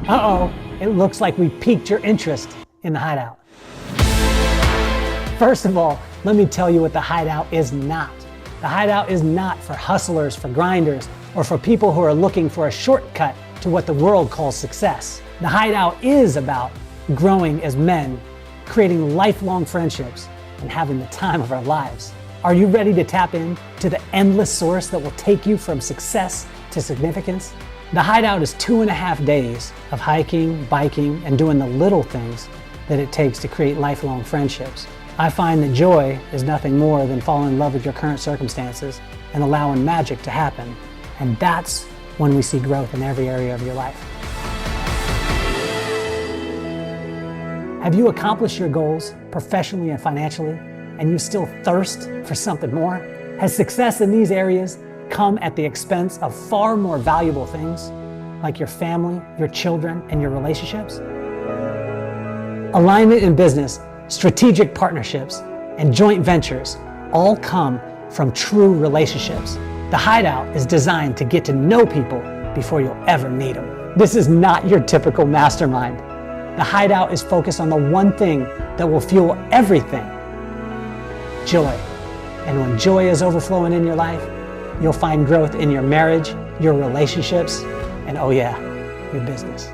Uh-oh, it looks like we piqued your interest in the Hideout. First of all, let me tell you what the Hideout is not. The Hideout is not for hustlers, for grinders, or for people who are looking for a shortcut to what the world calls success. The Hideout is about growing as men, creating lifelong friendships, and having the time of our lives. Are you ready to tap into the endless source that will take you from success to significance? The Hideout is 2.5 days of hiking, biking, and doing the little things that it takes to create lifelong friendships. I find that joy is nothing more than falling in love with your current circumstances and allowing magic to happen. And that's when we see growth in every area of your life. Have you accomplished your goals professionally and financially, and you still thirst for something more? Has success in these areas come at the expense of far more valuable things, like your family, your children, and your relationships? Alignment in business, strategic partnerships, and joint ventures all come from true relationships. The Hideout is designed to get to know people before you'll ever meet them. This is not your typical mastermind. The Hideout is focused on the one thing that will fuel everything: joy. And when joy is overflowing in your life, you'll find growth in your marriage, your relationships, and oh yeah, your business.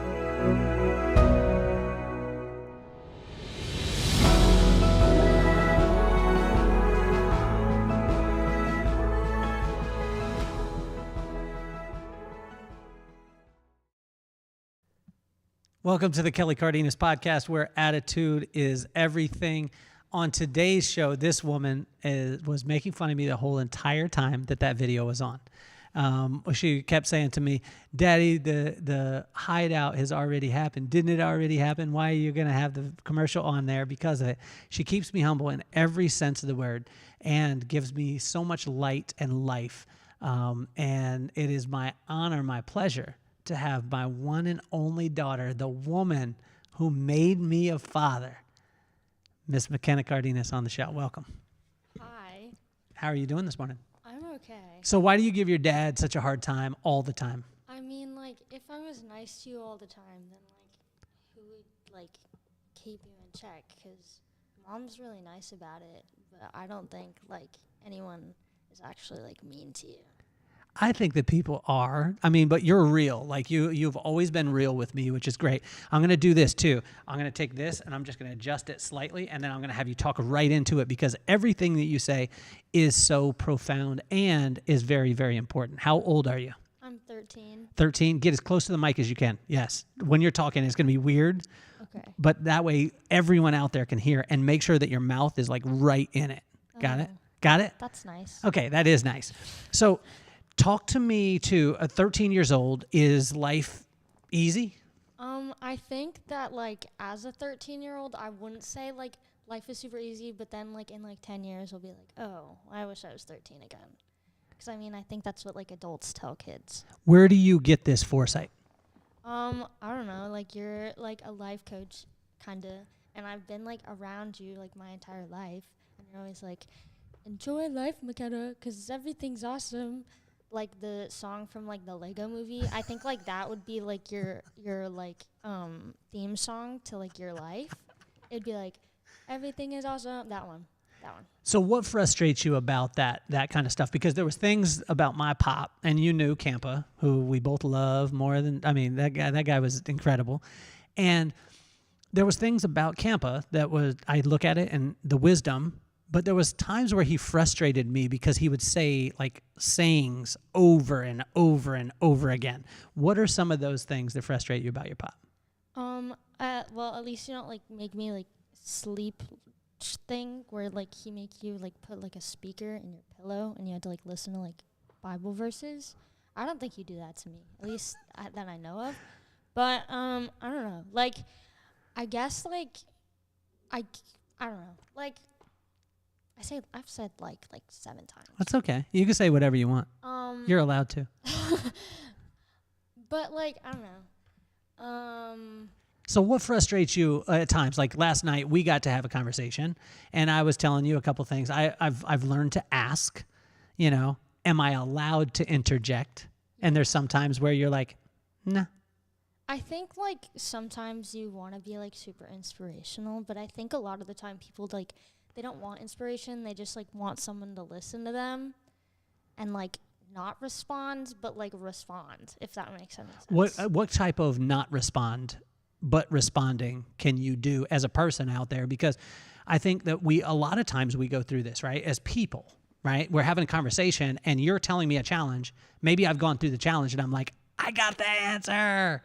Welcome to the Kelly Cardenas podcast, where attitude is everything. On today's show, this woman was making fun of me the whole entire time that video was on. She kept saying to me, "Daddy, the Hideout has already happened. Didn't it already happen? Why are you going to have the commercial on there?" Because of it. She keeps me humble in every sense of the word and gives me so much light and life. And it is my honor, my pleasure to have my one and only daughter, the woman who made me a father, Miss Makena Cardenas, on the show. Welcome. Hi. How are you doing this morning? I'm okay. So why do you give your dad such a hard time all the time? I mean, like, if I was nice to you all the time, then, like, who would, like, keep you in check? Because Mom's really nice about it, but I don't think, like, anyone is actually, like, mean to you. I think that people are. I mean, but you're real. Like you've always been real with me, which is great. I'm going to do this too. I'm going to take this and I'm just going to adjust it slightly, and then I'm going to have you talk right into it, because everything that you say is so profound and is very, very important. How old are you? I'm 13. 13? Get as close to the mic as you can. Yes. When you're talking, it's going to be weird. Okay. But that way everyone out there can hear, and make sure that your mouth is like right in it. Got it? Got it? That's nice. Okay, that is nice. So talk to me too. 13 years old, is life easy? I think that, like, as a 13-year-old, I wouldn't say, like, life is super easy, but then, like, in, like, 10 years, I'll be like, oh, I wish I was 13 again. Because, I mean, I think that's what, like, adults tell kids. Where do you get this foresight? I don't know, like, you're, like, a life coach, kind of, and I've been, like, around you, like, my entire life, and you're always like, enjoy life, Makena, because everything's awesome. Like the song from, like, the Lego movie, I think, like, that would be, like, your like theme song to, like, your life. It'd be like, everything is awesome. That one. So what frustrates you about that kind of stuff? Because there was things about my pop, and you knew Campa, who we both love more than, I mean, that guy was incredible. And there was things about Campa that was, I look at it and the wisdom, but there was times where he frustrated me because he would say, like, sayings over and over and over again. What are some of those things that frustrate you about your pop? Well, at least you don't, like, make me, like, sleep thing where, like, he make you, like, put, like, a speaker in your pillow and you had to, like, listen to, like, Bible verses. I don't think you do that to me, at least that I know of. But I don't know. Like, I guess, like, I don't know. Like, I've said like 7 times. That's okay. You can say whatever you want. You're allowed to. But, like, I don't know. So what frustrates you at times? Like last night, we got to have a conversation, and I was telling you a couple things. I've learned to ask, you know, am I allowed to interject? And there's some times where you're like, nah. I think like sometimes you want to be like super inspirational, but I think a lot of the time people like they don't want inspiration. They just like want someone to listen to them and like not respond, but like respond, if that makes any sense. What type of not respond but responding can you do as a person out there? Because I think that a lot of times we go through this, right? As people, right? We're having a conversation and you're telling me a challenge. Maybe I've gone through the challenge and I'm like, I got the answer.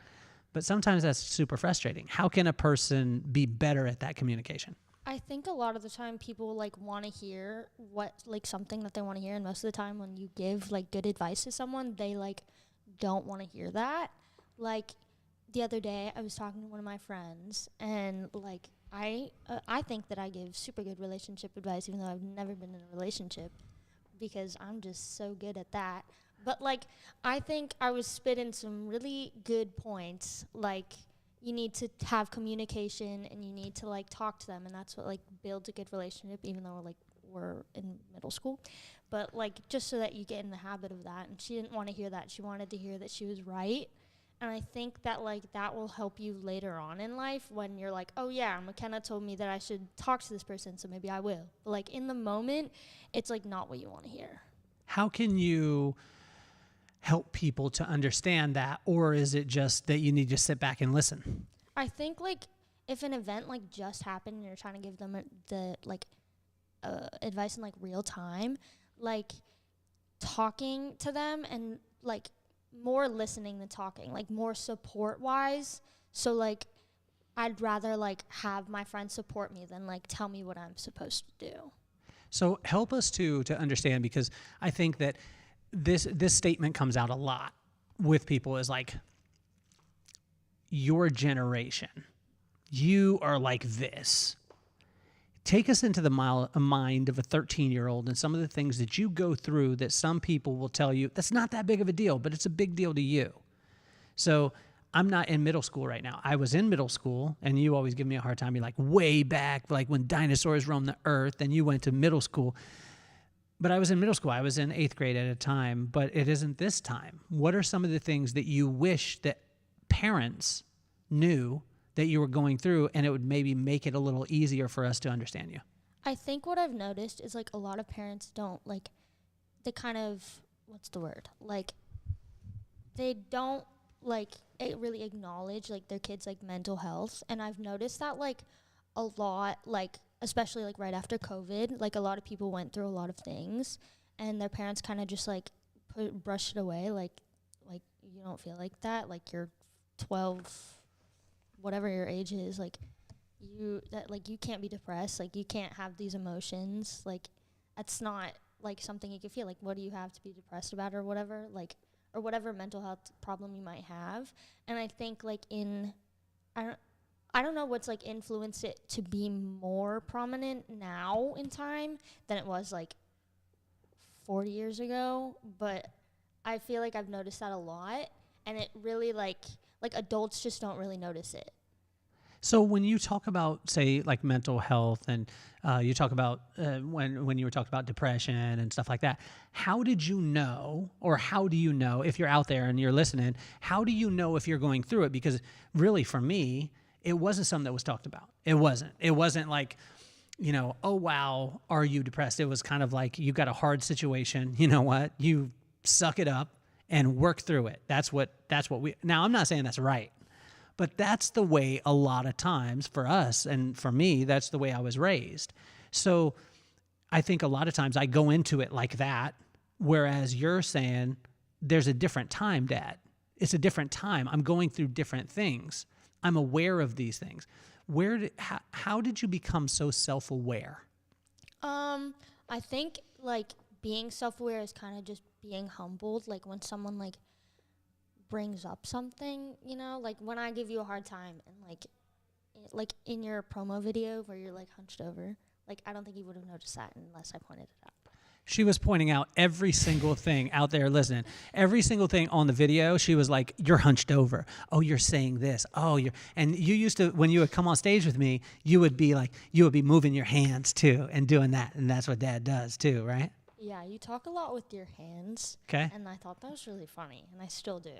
But sometimes that's super frustrating. How can a person be better at that communication? I think a lot of the time people like want to hear what like something that they want to hear, and most of the time when you give like good advice to someone, they like don't want to hear that. Like the other day I was talking to one of my friends, and like I think that I give super good relationship advice even though I've never been in a relationship because I'm just so good at that. But like I think I was spitting some really good points, like you need to have communication and you need to like talk to them, and that's what like builds a good relationship, even though we're in middle school. But like just so that you get in the habit of that. And she didn't want to hear that. She wanted to hear that she was right. And I think that like that will help you later on in life when you're like, oh yeah, McKenna told me that I should talk to this person, so maybe I will. But like in the moment, it's like not what you want to hear. How can you help people to understand that, or is it just that you need to sit back and listen? I think like if an event like just happened and you're trying to give them the like advice in like real time, like talking to them and like more listening than talking, like more support wise. So like I'd rather like have my friends support me than like tell me what I'm supposed to do. So help us to understand, because I think that this statement comes out a lot with people is like, your generation, you are like this. Take us into the mind of a 13-year-old and some of the things that you go through that some people will tell you, that's not that big of a deal, but it's a big deal to you. So I'm not in middle school right now. I was in middle school, and you always give me a hard time. You're like, way back, like when dinosaurs roamed the earth, and you went to middle school. But I was in middle school. I was in 8th grade at a time, but it isn't this time. What are some of the things that you wish that parents knew that you were going through, and it would maybe make it a little easier for us to understand you? I think what I've noticed is like a lot of parents don't like, they kind of, what's the word? Like they don't like really acknowledge like their kids' like mental health. And I've noticed that like a lot, like especially like right after COVID, like a lot of people went through a lot of things and their parents kind of just like brushed it away. Like you don't feel like that. Like you're 12, whatever your age is, like you can't be depressed. Like you can't have these emotions. Like that's not like something you can feel. Like what do you have to be depressed about or whatever? Like, or whatever mental health problem you might have. And I think like I don't know what's like influenced it to be more prominent now in time than it was like 40 years ago, but I feel like I've noticed that a lot, and it really like adults just don't really notice it. So when you talk about, say, like mental health, and you talk about when you were talking about depression and stuff like that, how did you know, or how do you know, if you're out there and you're listening, how do you know if you're going through it? Because really for me, it wasn't something that was talked about. It wasn't like, you know, oh, wow, are you depressed? It was kind of like, you've got a hard situation. You know what? You suck it up and work through it. That's what now I'm not saying that's right, but that's the way a lot of times for us, and for me, that's the way I was raised. So I think a lot of times I go into it like that, whereas you're saying there's a different time, Dad. It's a different time. I'm going through different things. I'm aware of these things. How did you become so self-aware? I think like being self-aware is kind of just being humbled. Like when someone like brings up something, you know, like when I give you a hard time and like in your promo video where you're like hunched over, like I don't think you would have noticed that unless I pointed it out. She was pointing out every single thing out there listening. Every single thing on the video, she was like, you're hunched over. Oh, you're saying this. Oh, and you used to, when you would come on stage with me, you would be moving your hands too and doing that. And that's what Dad does too, right? Yeah, you talk a lot with your hands. Okay. And I thought that was really funny, and I still do.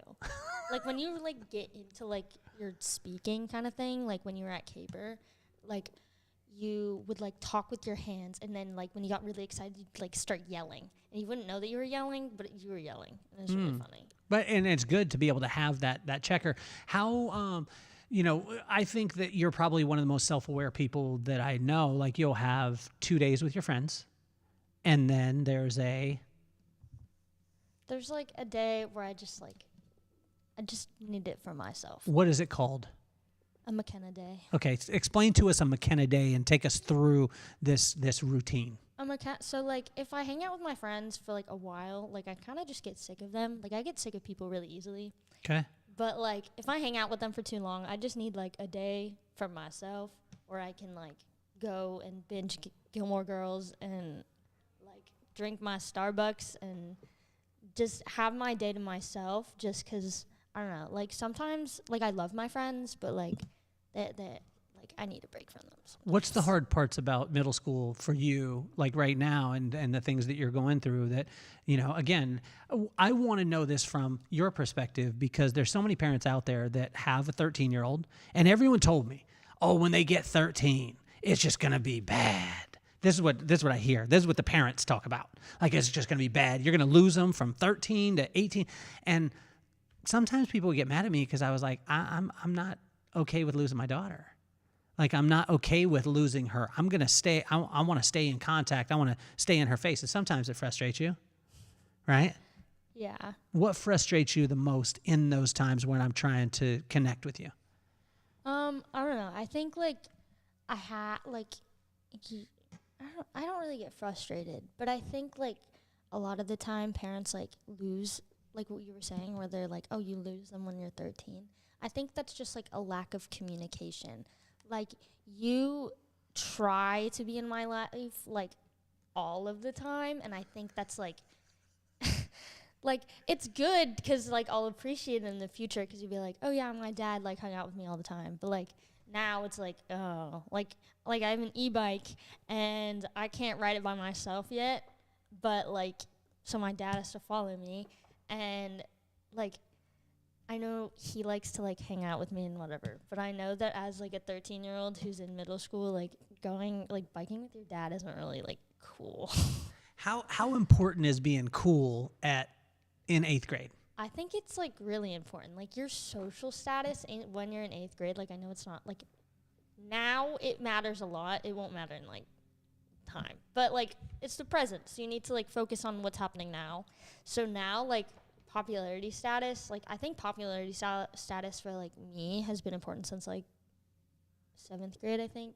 Like, when you, like, get into, like, your speaking kind of thing, like, when you were at Caper, like, you would, like, talk with your hands, and then, like, when you got really excited, you'd, like, start yelling. And you wouldn't know that you were yelling, but you were yelling. And it was really funny. And it's good to be able to have that checker. How, you know, I think that you're probably one of the most self-aware people that I know. Like, you'll have 2 days with your friends, and then there's like, a day where I just need it for myself. what is it called? A Makena day. Okay, explain to us a Makena day and take us through this routine. So, like, if I hang out with my friends for, like, a while, like, I kind of just get sick of them. Like, I get sick of people really easily. Okay. But, like, if I hang out with them for too long, I just need, like, a day for myself where I can, like, go and binge Gilmore Girls and, like, drink my Starbucks and just have my day to myself just because, I don't know, like, sometimes, like, I love my friends, but, like, like, I need a break from them sometimes. What's the hard parts about middle school for you, like right now, and the things that you're going through that, you know, again, I want to know this from your perspective because there's so many parents out there that have a 13-year-old, and everyone told me, oh, when they get 13, it's just going to be bad. This is what I hear. This is what the parents talk about. Like, it's just going to be bad. You're going to lose them from 13 to 18. And sometimes people get mad at me because I was like, I'm not okay with losing my daughter. Like, I'm not okay with losing her. I'm going to stay. I want to stay in contact. I want to stay in her face. And sometimes it frustrates you, right? Yeah. What frustrates you the most in those times when I'm trying to connect with you? I don't know. I think, like, I don't really get frustrated, but I think, like, a lot of the time parents, like, lose, like what you were saying, where they're like, oh, you lose them when you're 13. I think that's just, like, a lack of communication. Like, you try to be in my life, like, all of the time, and I think that's, like, like, it's good because, like, I'll appreciate it in the future because you'll be like, oh, yeah, my dad, like, hung out with me all the time. But, like, now it's like, oh, like I have an e-bike, and I can't ride it by myself yet, but, like, so my dad has to follow me, and, like, I know he likes to, like, hang out with me and whatever, but I know that as, like, a 13-year-old who's in middle school, like, going, like, biking with your dad isn't really, like, cool. How important is being cool in 8th grade? I think it's, like, really important. Like, your social status when you're in 8th grade, like, I know it's not, like, now it matters a lot. It won't matter in, like, time. But, like, it's the present, so you need to, like, focus on what's happening now. So now, like, popularity status, like, I think popularity status for, like, me has been important since, like, 7th grade, I think.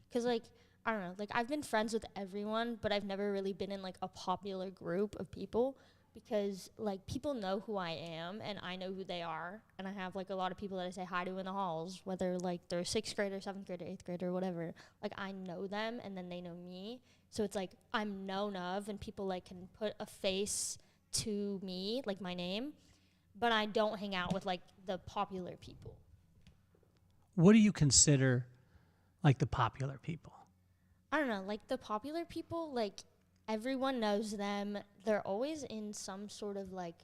Because, like, I don't know, like, I've been friends with everyone, but I've never really been in, like, a popular group of people because, like, people know who I am and I know who they are. And I have, like, a lot of people that I say hi to in the halls, whether, like, they're 6th grade or 7th grade or 8th grade or whatever. Like, I know them and then they know me. So it's, like, I'm known of and people, like, can put a face to me, like, my name, but I don't hang out with, like, the popular people. What do you consider, like, the popular people? I don't know, like, the popular people, like, everyone knows them. They're always in some sort of, like,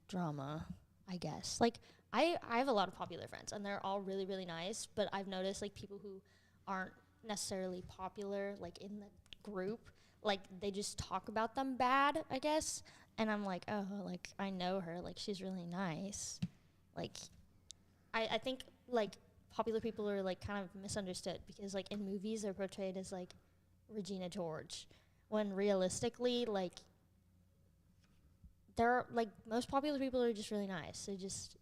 drama, I guess. Like, I have a lot of popular friends, and they're all really, really nice, but I've noticed, like, people who aren't necessarily popular, like, in the group, like, they just talk about them bad, I guess. And I'm like, oh, like, I know her. Like, she's really nice. Like, I think, like, popular people are, like, kind of misunderstood because, like, in movies they're portrayed as, like, Regina George, when realistically, like, they're, like, most popular people are just really nice. They just,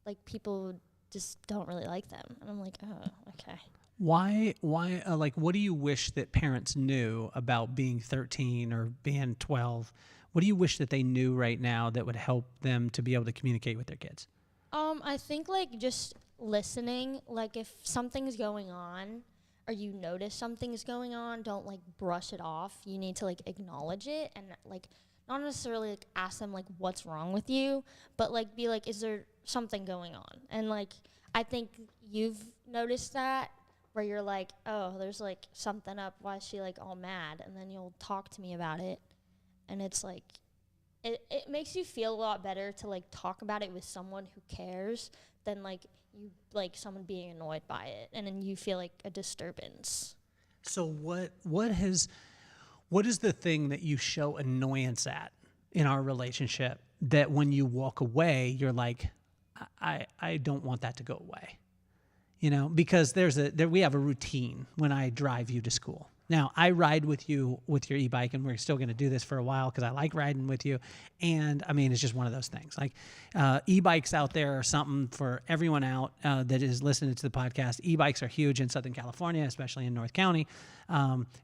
like, people just don't really like them. And I'm like, oh, okay. Why, like, what do you wish that parents knew about being 13 or being 12? What do you wish that they knew right now that would help them to be able to communicate with their kids? I think, like, just listening. Like, if something's going on or you notice something's going on, don't, like, brush it off. You need to, like, acknowledge it and, like, not necessarily, like, ask them, like, what's wrong with you, but, like, be like, is there something going on? And, like, I think you've noticed that where you're like, oh, there's, like, something up. Why is she, like, all mad? And then you'll talk to me about it. And it's like, it makes you feel a lot better to like talk about it with someone who cares than like you like someone being annoyed by it, and then you feel like a disturbance. So what is the thing that you show annoyance at in our relationship that when you walk away, you're like, I don't want that to go away, you know? Because we have a routine when I drive you to school. Now, I ride with you with your e-bike, and we're still going to do this for a while because I like riding with you. And, I mean, it's just one of those things. Like, e-bikes out there are something for everyone out that is listening to the podcast. E-bikes are huge in Southern California, especially in North County.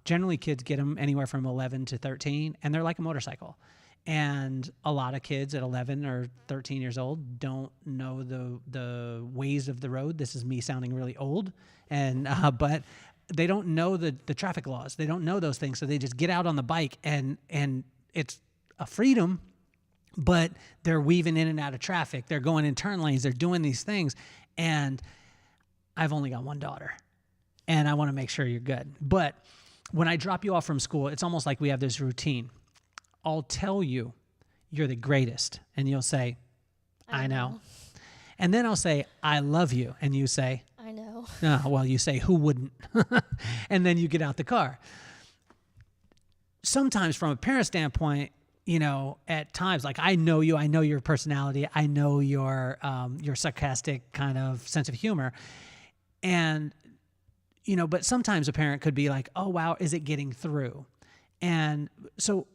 Generally, kids get them anywhere from 11 to 13, and they're like a motorcycle. And a lot of kids at 11 or 13 years old don't know the ways of the road. This is me sounding really old, and but they don't know the traffic laws. They don't know those things, so they just get out on the bike, and it's a freedom, but they're weaving in and out of traffic. They're going in turn lanes. They're doing these things, and I've only got one daughter, and I want to make sure you're good. But when I drop you off from school, it's almost like we have this routine. I'll tell you, you're the greatest, and you'll say, I know. And then I'll say, I love you, and you say, I know. Well, you say, who wouldn't? And then you get out the car. Sometimes from a parent standpoint, you know, at times, like I know you, I know your personality, I know your sarcastic kind of sense of humor. And, you know, but sometimes a parent could be like, oh, wow, is it getting through? And so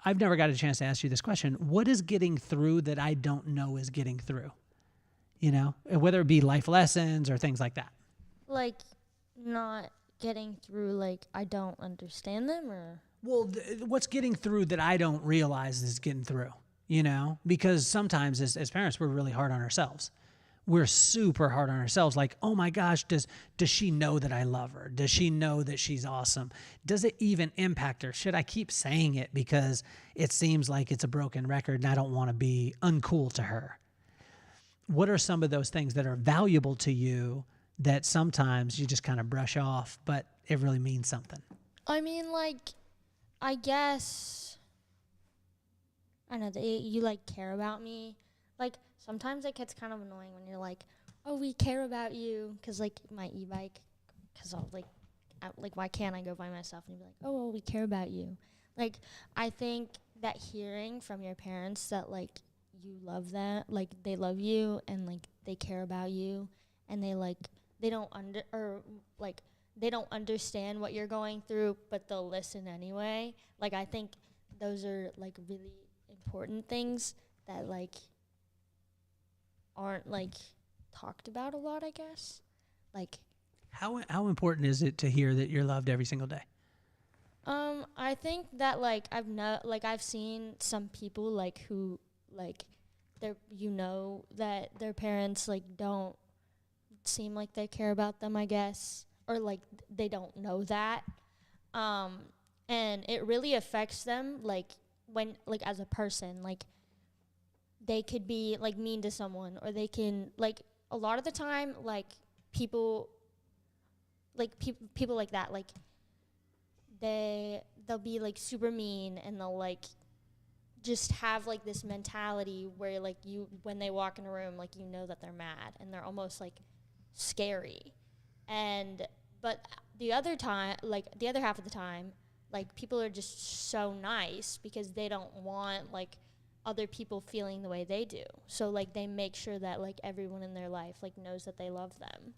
I've never got a chance to ask you this question. What is getting through that I don't know is getting through? You know, whether it be life lessons or things like that. Like not getting through, like I don't understand them, or? Well, what's getting through that I don't realize is getting through, you know? Because sometimes as parents, we're really hard on ourselves. We're super hard on ourselves. Like, oh my gosh, does she know that I love her? Does she know that she's awesome? Does it even impact her? Should I keep saying it because it seems like it's a broken record and I don't want to be uncool to her? What are some of those things that are valuable to you that sometimes you just kind of brush off, but it really means something? I mean, like, I guess, I know that you like care about me. Like, sometimes it gets kind of annoying when you're like, oh, we care about you. Because, like, my e-bike, because I'll, like, why can't I go by myself? And you'd be like, oh, well, we care about you. Like, I think that hearing from your parents that, like, you love them, like, they love you and, like, they care about you. And they, like, they don't understand what you're going through, but they'll listen anyway. Like, I think those are, like, really important things that, like, aren't, like, talked about a lot, I guess. Like, how important is it to hear that you're loved every single day? I think that, like, I've seen some people, like, who, like, that their parents, like, don't seem like they care about them, I guess, or, like, they don't know that. And it really affects them, like, when, like, as a person, like, they could be, like, mean to someone, or they can, like, a lot of the time, like, people like that, like, they'll be, like, super mean, and they'll, like, just have, like, this mentality where, like, when they walk in a room, like, you know that they're mad, and they're almost, like, scary. But the other time, like, the other half of the time, like, people are just so nice because they don't want, like, other people feeling the way they do. So, like, they make sure that, like, everyone in their life, like, knows that they love them.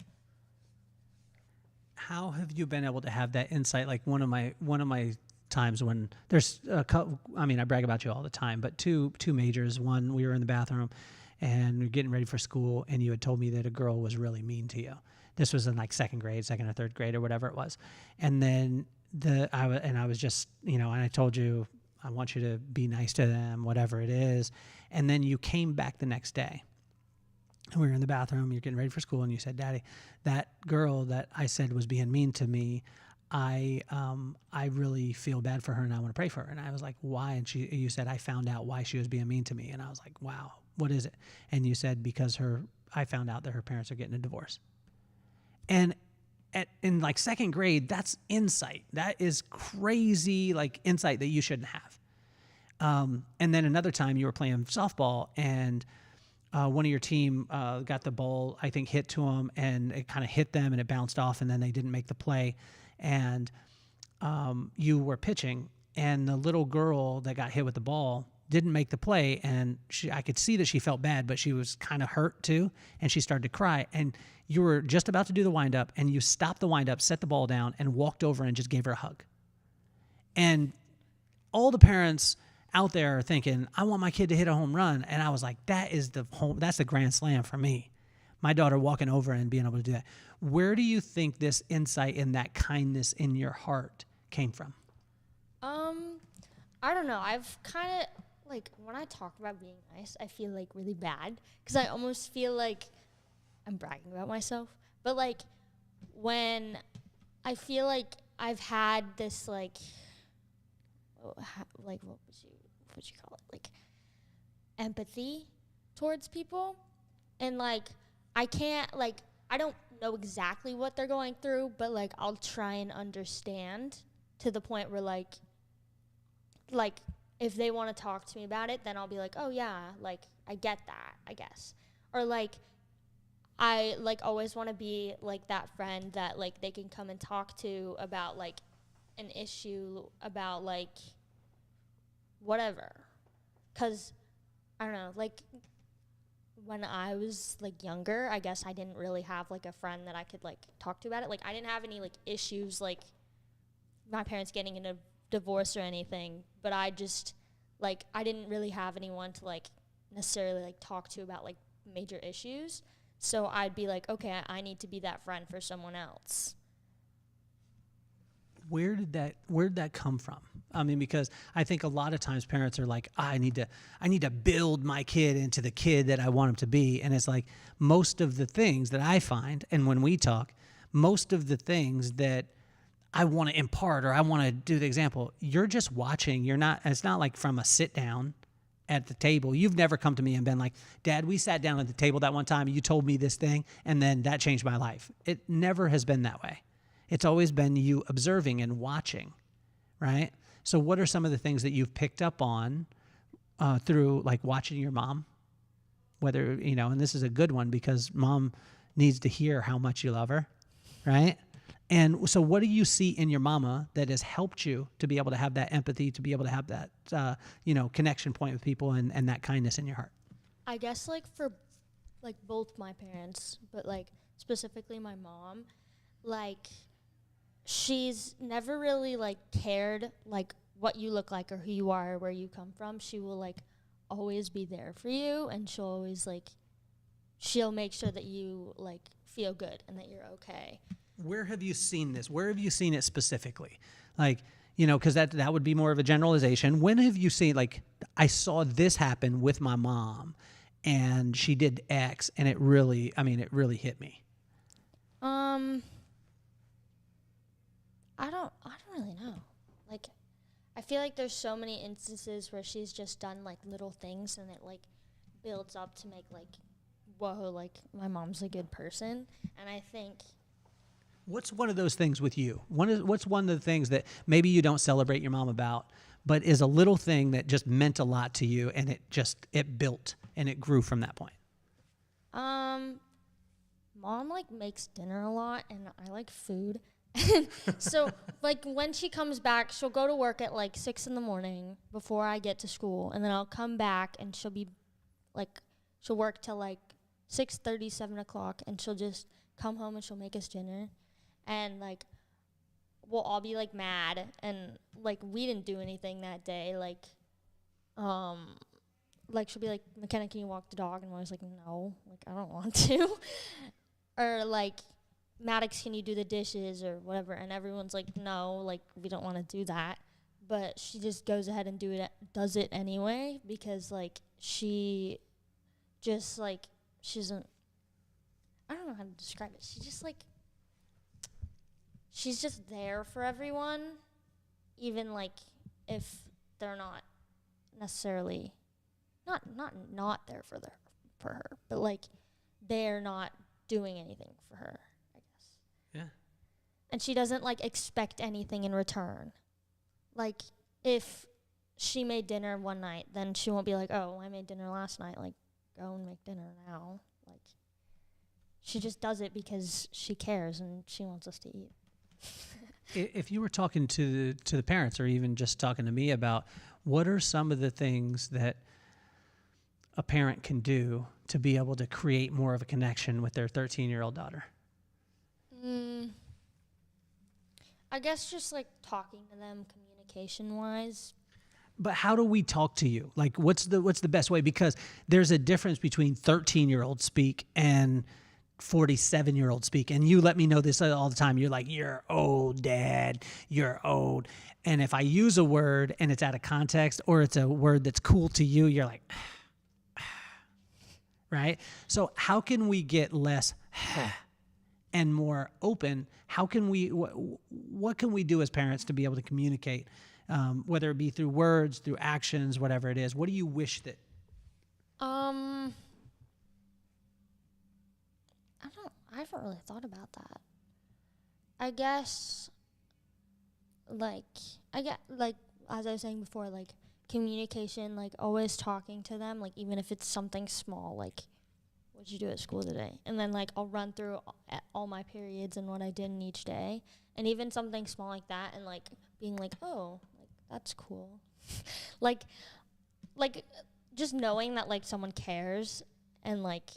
How have you been able to have that insight? Like, one of my times when there's a couple, I mean, I brag about you all the time, but two majors. One, we were in the bathroom and we were getting ready for school, and you had told me that a girl was really mean to you. This was in, like, second or third grade or whatever it was. And then I was just, you know, and I told you, I want you to be nice to them, whatever it is. And then you came back the next day. And we were in the bathroom, you're getting ready for school, and you said, Daddy, that girl that I said was being mean to me, I really feel bad for her, and I want to pray for her. And I was like, why? And you said, I found out why she was being mean to me. And I was like, wow, what is it? And you said, because I found out that her parents are getting a divorce. And in, like, second grade, that's insight. That is crazy, like, insight that you shouldn't have. And then another time you were playing softball and one of your team got the ball, I think, hit to them, and it kind of hit them and it bounced off, and then they didn't make the play. And you were pitching, and the little girl that got hit with the ball didn't make the play, and I could see that she felt bad, but she was kind of hurt too, and she started to cry. And you were just about to do the wind-up, and you stopped the wind-up, set the ball down, and walked over and just gave her a hug. And all the parents out there are thinking, I want my kid to hit a home run. And I was like, that's the grand slam for me. My daughter walking over and being able to do that. Where do you think this insight and that kindness in your heart came from? I don't know. I've kind of, like, when I talk about being nice, I feel, like, really bad. Because I almost feel like I'm bragging about myself. But, like, when I feel like I've had this, like what would you call it? Like, empathy towards people. And, like, I can't, like, I don't know exactly what they're going through, but, like, I'll try and understand to the point where, like, if they want to talk to me about it, then I'll be like, oh, yeah, like, I get that, I guess. Or, like, I, like, always want to be, like, that friend that, like, they can come and talk to about, like, an issue about, like, whatever. Because, I don't know, like, when I was, like, younger, I guess I didn't really have, like, a friend that I could, like, talk to about it. Like, I didn't have any, like, issues, like, my parents getting in a divorce or anything, but I just, like, I didn't really have anyone to, like, necessarily, like, talk to about, like, major issues. So I'd be like, okay, I need to be that friend for someone else. Where did that come from? I mean, because I think a lot of times parents are like, I need to build my kid into the kid that I want him to be. And it's like most of the things that I find, and when we talk, most of the things that I want to impart or I want to do the example, you're just watching. It's not like from a sit down at the table. You've never come to me and been like, Dad, we sat down at the table that one time and you told me this thing and then that changed my life. It never has been that way. It's always been you observing and watching, right? So what are some of the things that you've picked up on through, like, watching your mom? Whether, and this is a good one because mom needs to hear how much you love her, right? And so what do you see in your mama that has helped you to be able to have that empathy, to be able to have that, connection point with people and that kindness in your heart? I guess, like, for, like, both my parents, but, like, specifically my mom, like, she's never really, like, cared, like, what you look like or who you are or where you come from. She will, like, always be there for you, and she'll always, like, she'll make sure that you, like, feel good and that you're okay. Where have you seen this? Where have you seen it specifically? Like, because that would be more of a generalization. When have you seen, like, I saw this happen with my mom and she did X and it really hit me? I don't really know. Like, I feel like there's so many instances where she's just done, like, little things and it, like, builds up to make, like, whoa, like, my mom's a good person. And I think... What's one of those things with you? What's one of the things that maybe you don't celebrate your mom about, but is a little thing that just meant a lot to you and it built and it grew from that point? Mom, like, makes dinner a lot and I like food. So, like, when she comes back, she'll go to work at, like, 6 a.m. before I get to school. And then I'll come back and she'll be, like, she'll work till, like, 6:30, 7 o'clock. And she'll just come home and she'll make us dinner. And, like, we'll all be, like, mad. And, like, we didn't do anything that day. Like, she'll be like, McKenna, can you walk the dog? And I was like, no, like, I don't want to. Or, like, Maddox, can you do the dishes or whatever? And everyone's like, no, like, we don't want to do that. But she just goes ahead and does it anyway because, like, she just, like, I don't know how to describe it. She's just there for everyone, even, like, if they're not necessarily, not there for her, but, like, they're not doing anything for her. Yeah. And she doesn't, like, expect anything in return. Like, if she made dinner one night, then she won't be like, oh, I made dinner last night. Like, go and make dinner now. Like, she just does it because she cares and she wants us to eat. If you were talking to the parents, or even just talking to me about what are some of the things that a parent can do to be able to create more of a connection with their 13-year-old daughter? I guess just like talking to them communication wise. But how do we talk to you? Like, what's the best way? Because there's a difference between 13-year-old speak and 47-year-old speak. And you let me know this all the time. You're like, you're old, Dad. You're old. And if I use a word and it's out of context, or it's a word that's cool to you, you're like, right? So how can we get less and more open? How can we, what can we do as parents to be able to communicate, whether it be through words, through actions, whatever it is? What do you wish that? I haven't really thought about that. I guess, as I was saying before, like, communication, like, always talking to them, like, even if it's something small, like, what'd you do at school today? And then, like, I'll run through all my periods and what I did in each day. And even something small like that, and, like, being like, oh, like, that's cool. like, just knowing that, like, someone cares, and, like,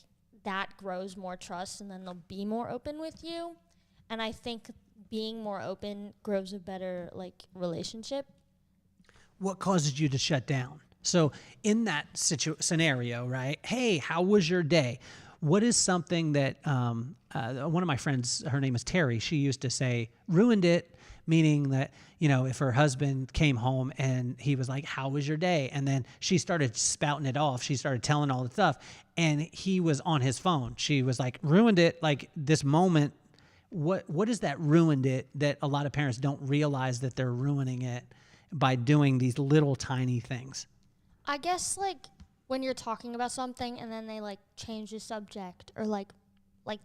that grows more trust, and then they'll be more open with you. And I think being more open grows a better, like, relationship. What causes you to shut down? So in that scenario, right? Hey, how was your day? What is something that one of my friends, her name is Terry, she used to say, ruined it, meaning that, you know, if her husband came home and he was like, how was your day? And then she started spouting it off. She started telling all the stuff, and he was on his phone. She was like, ruined it, like this moment. What is that ruined it that a lot of parents don't realize that they're ruining it by doing these little tiny things? I guess, like, when you're talking about something and then they, like, change the subject, or, like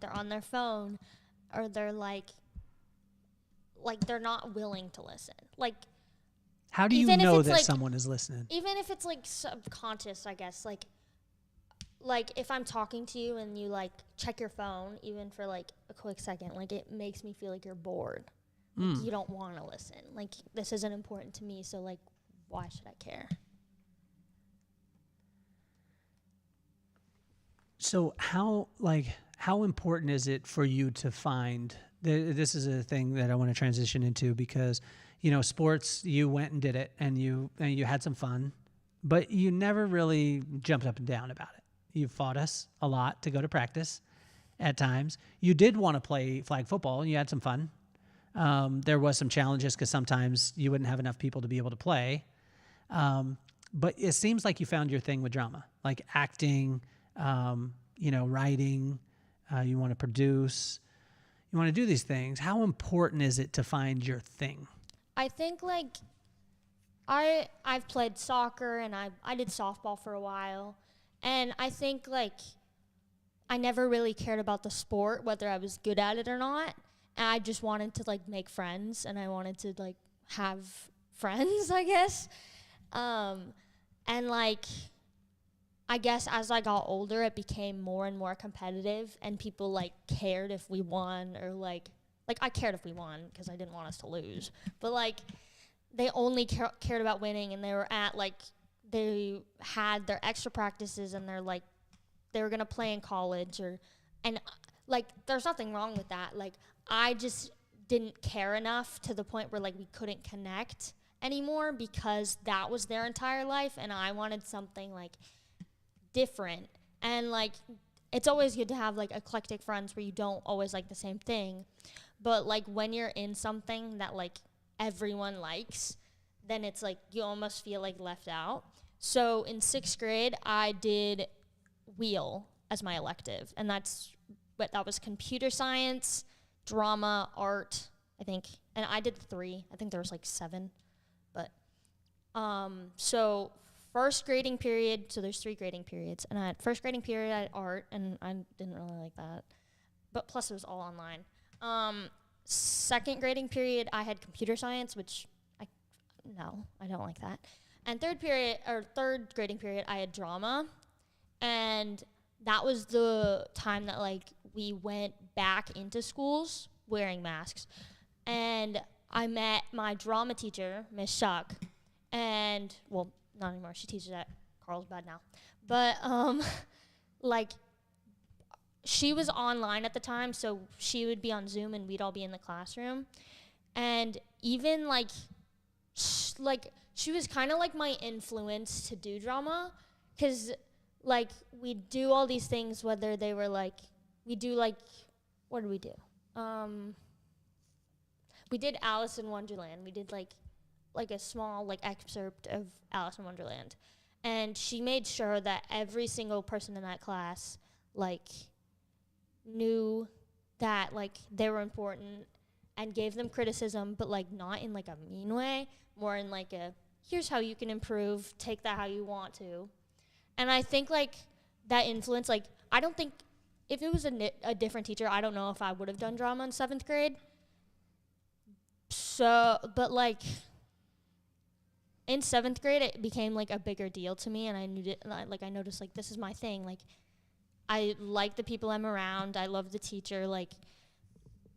they're on their phone, or they're, like they're not willing to listen. Like, how do you know that someone is listening? Even if it's, like, subconscious, I guess. Like, if I'm talking to you and you, like, check your phone, even for, like, a quick second, like, it makes me feel like you're bored. Like, you don't want to listen. Like, this isn't important to me, so, like, why should I care? So how important is it for you to find, this is a thing that I want to transition into, because, you know, sports, you went and did it, and you had some fun, but you never really jumped up and down about it. You fought us a lot to go to practice at times. You did want to play flag football, and you had some fun. There was some challenges because sometimes you wouldn't have enough people to be able to play. But it seems like you found your thing with drama, like acting, you know, writing, you want to produce, you want to do these things. How important is it to find your thing? I think, like, I've played soccer, and I did softball for a while. And I think, like, I never really cared about the sport, whether I was good at it or not. And I just wanted to, like, make friends, and I wanted to, like, have friends, I guess. And, like, I guess as I got older, it became more and more competitive, and people, like, cared if we won, or, like I cared if we won because I didn't want us to lose. But, like, they only cared about winning, and they were at, like, they had their extra practices, and they're, like, they were going to play in college, and, like, there's nothing wrong with that. Like, I just didn't care enough to the point where, like, we couldn't connect anymore because that was their entire life, and I wanted something, like, different. And, like, it's always good to have, like, eclectic friends where you don't always like the same thing. But, like, when you're in something that, like, everyone likes, then it's, like, you almost feel, like, left out. So in 6th grade, I did wheel as my elective, and that was computer science, drama, art, I think. And I did 3. I think there was, like, 7. But so first grading period, so there's 3 grading periods, and I had first grading period, I had art, and I didn't really like that. But plus it was all online. Second grading period, I had computer science, which I don't like that. And third grading period, I had drama. And that was the time that, like, we went back into schools wearing masks. And I met my drama teacher, Miss Shuck. And, well, not anymore. She teaches at Carlsbad now. But, like, she was online at the time, so she would be on Zoom and we'd all be in the classroom. And even, like, she was kind of like my influence to do drama, because, like, we'd do all these things, whether they were, like, we do, like, what did we do? We did Alice in Wonderland. We did, like a small, like, excerpt of Alice in Wonderland. And she made sure that every single person in that class, like, knew that, like, they were important and gave them criticism, but, like, not in, like, a mean way, more in, like, a, here's how you can improve, take that how you want to. And I think, like, that influence, like, I don't think, if it was a different teacher, I don't know if I would have done drama in 7th grade. So, but, like, in 7th grade, it became, like, a bigger deal to me, and I knew it, like, I noticed, like, this is my thing. Like, I like the people I'm around. I love the teacher. Like,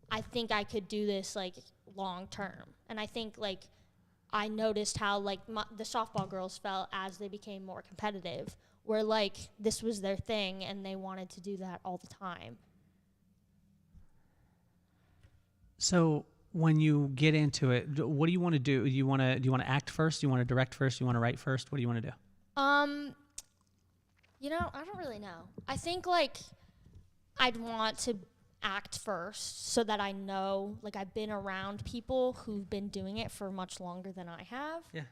I think I could do this, like, long term. And I think, like, I noticed how, like, the softball girls felt as they became more competitive, where, like, this was their thing, and they wanted to do that all the time. So when you get into it, what do you want to do? Do you want to act first? Do you want to direct first? Do you want to write first? What do you want to do? You know, I don't really know. I think, like, I'd want to act first so that I know, like, I've been around people who've been doing it for much longer than I have. Yeah.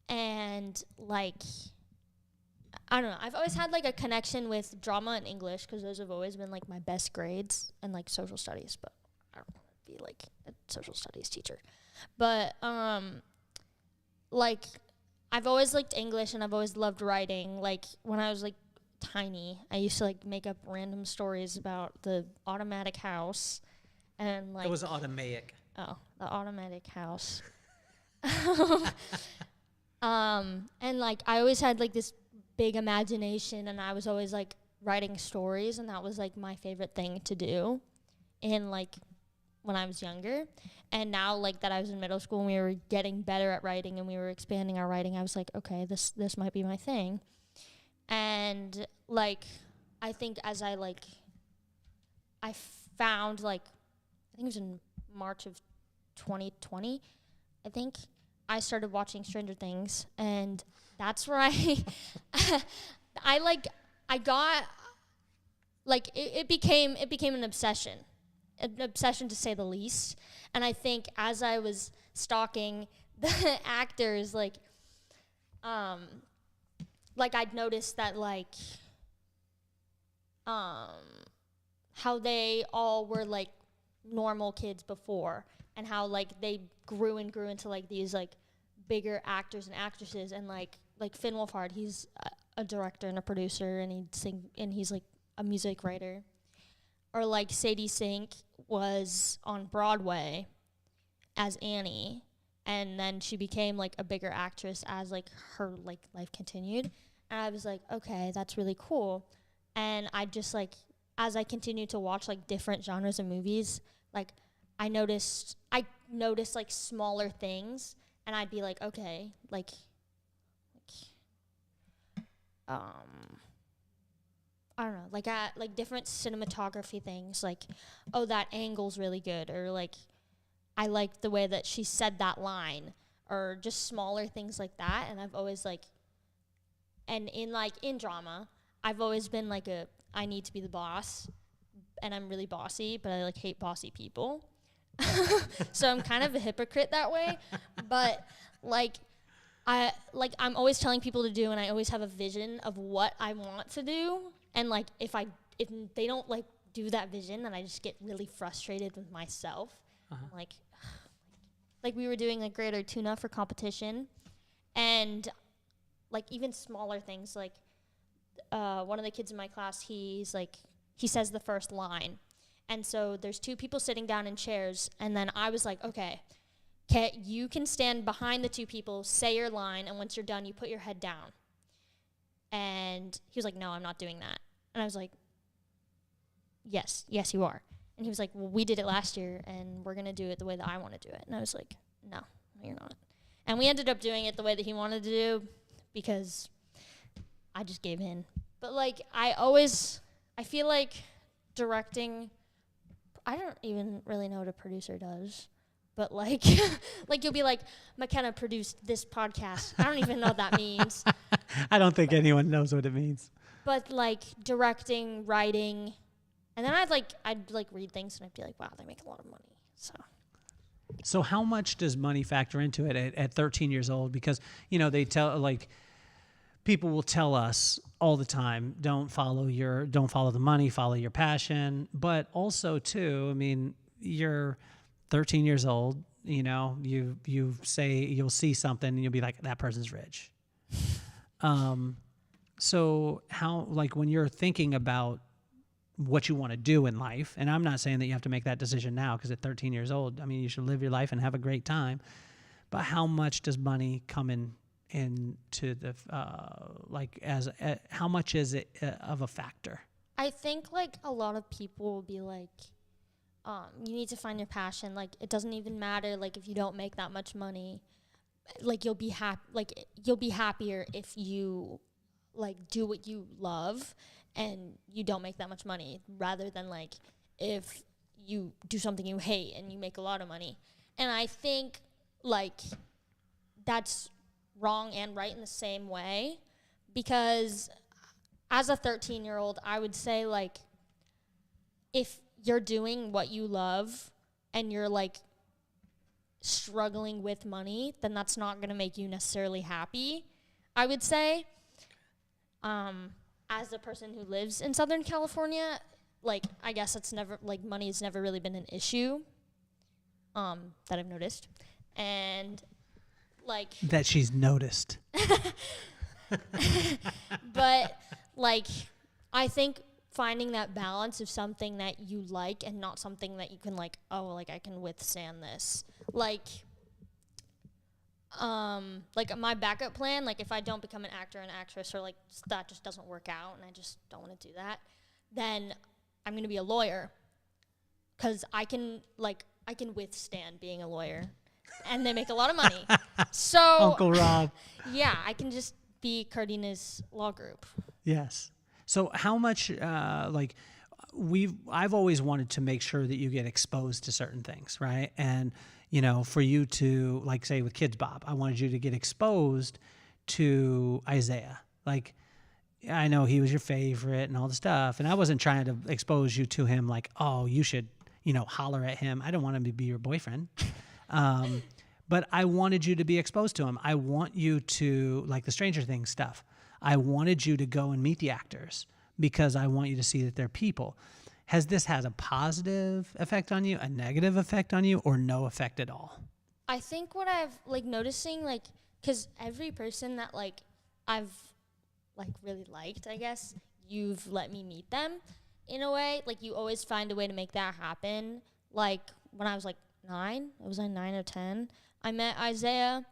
And, like, I don't know. I've always had, like, a connection with drama and English, because those have always been, like, my best grades, and, like, social studies, but I don't want to be, like, a social studies teacher. But, like, I've always liked English, and I've always loved writing. Like, when I was, like, tiny, I used to, like, make up random stories about the automatic house, and, like... It was automatic. Oh, the automatic house. And, like, I always had, like, this big imagination, and I was always, like, writing stories, and that was, like, my favorite thing to do in, like, when I was younger. And now, like, that I was in middle school and we were getting better at writing and we were expanding our writing, I was like, okay, this might be my thing. And, like, I think as I found, like, I think it was in March of 2020, I think, I started watching Stranger Things, and that's where it became an obsession to say the least. And I think as I was stalking the actors, like I'd noticed that, like, how they all were, like, normal kids before, and how, like, they grew into, like, these, like, bigger actors and actresses. And, like Finn Wolfhard, he's a director and a producer, and he's, like, a music writer. Or, like, Sadie Sink was on Broadway as Annie, and then she became, like, a bigger actress as, like, her, like, life continued. And I was like, okay, that's really cool. And I just, like, as I continued to watch, like, different genres of movies, like, I noticed, like, smaller things, and I'd be like, okay, like, I don't know, like different cinematography things, like, oh, that angle's really good, or, like, I like the way that she said that line, or just smaller things like that. And I've always, like, and in drama, I've always been, like, I need to be the boss, and I'm really bossy, but I, like, hate bossy people. So I'm kind of a hypocrite that way, but, like, I'm always telling people to do, and I always have a vision of what I want to do. And, like, if they don't, like, do that vision, then I just get really frustrated with myself. Like we were doing, like, grader tuna for competition, and, like, even smaller things, like, one of the kids in my class, he says the first line. And so there's two people sitting down in chairs, and then I was like, okay, you can stand behind the two people, say your line, and once you're done, you put your head down. And he was like, no, I'm not doing that. And I was like, yes, you are. And he was like, well, we did it last year, and we're going to do it the way that I want to do it. And I was like, no, you're not. And we ended up doing it the way that he wanted to do because I just gave in. But, like, I feel like directing, I don't even really know what a producer does. But, like, like you'll be like, Makena produced this podcast. I don't even know what that means. I don't think anyone knows what it means. But, like, directing, writing, and then I'd read things and I'd be like, wow, they make a lot of money. So how much does money factor into it at 13 years old? Because, you know, they tell, like, people will tell us all the time, don't follow the money, follow your passion. But also, too, I mean, you're 13 years old, you know, you'll see something and you'll be like, that person's rich. So how, like, when you're thinking about what you want to do in life, and I'm not saying that you have to make that decision now, because at 13 years old, I mean, you should live your life and have a great time, but how much does money come into the, how much is it of a factor? I think, like, a lot of people will be like, you need to find your passion. Like, it doesn't even matter, like, if you don't make that much money, like, you'll be happier if you, like, do what you love and you don't make that much money, rather than, like, if you do something you hate and you make a lot of money. And I think, like, that's wrong and right in the same way, because as a 13-year-old, I would say, like, if you're doing what you love and you're, like, struggling with money, then that's not going to make you necessarily happy, I would say. As a person who lives in Southern California, like, I guess it's never, like, money has never really been an issue, that I've noticed. And, like, that she's noticed. But, like, I think finding that balance of something that you like and not something that you can, like, oh, like, I can withstand this. Like, my backup plan, like, if I don't become an actor or an actress, or, like, that just doesn't work out and I just don't want to do that, then I'm going to be a lawyer, because I can withstand being a lawyer, and they make a lot of money. So Uncle Rob. Yeah, I can just be Cardenas Law Group. Yes. So how much, I've always wanted to make sure that you get exposed to certain things, right? And, you know, for you to, like, say with Kids Bob, I wanted you to get exposed to Isaiah. Like, I know he was your favorite and all the stuff, and I wasn't trying to expose you to him like, oh, you should, you know, holler at him. I don't want him to be your boyfriend. But I wanted you to be exposed to him. I want you to, like the Stranger Things stuff, I wanted you to go and meet the actors because I want you to see that they're people. Has this had a positive effect on you, a negative effect on you, or no effect at all? I think what I've, like, noticing, like, because every person that, like, I've, like, really liked, I guess, you've let me meet them in a way. Like, you always find a way to make that happen. Like, when I was, like, 9 or 10, I met Isaiah,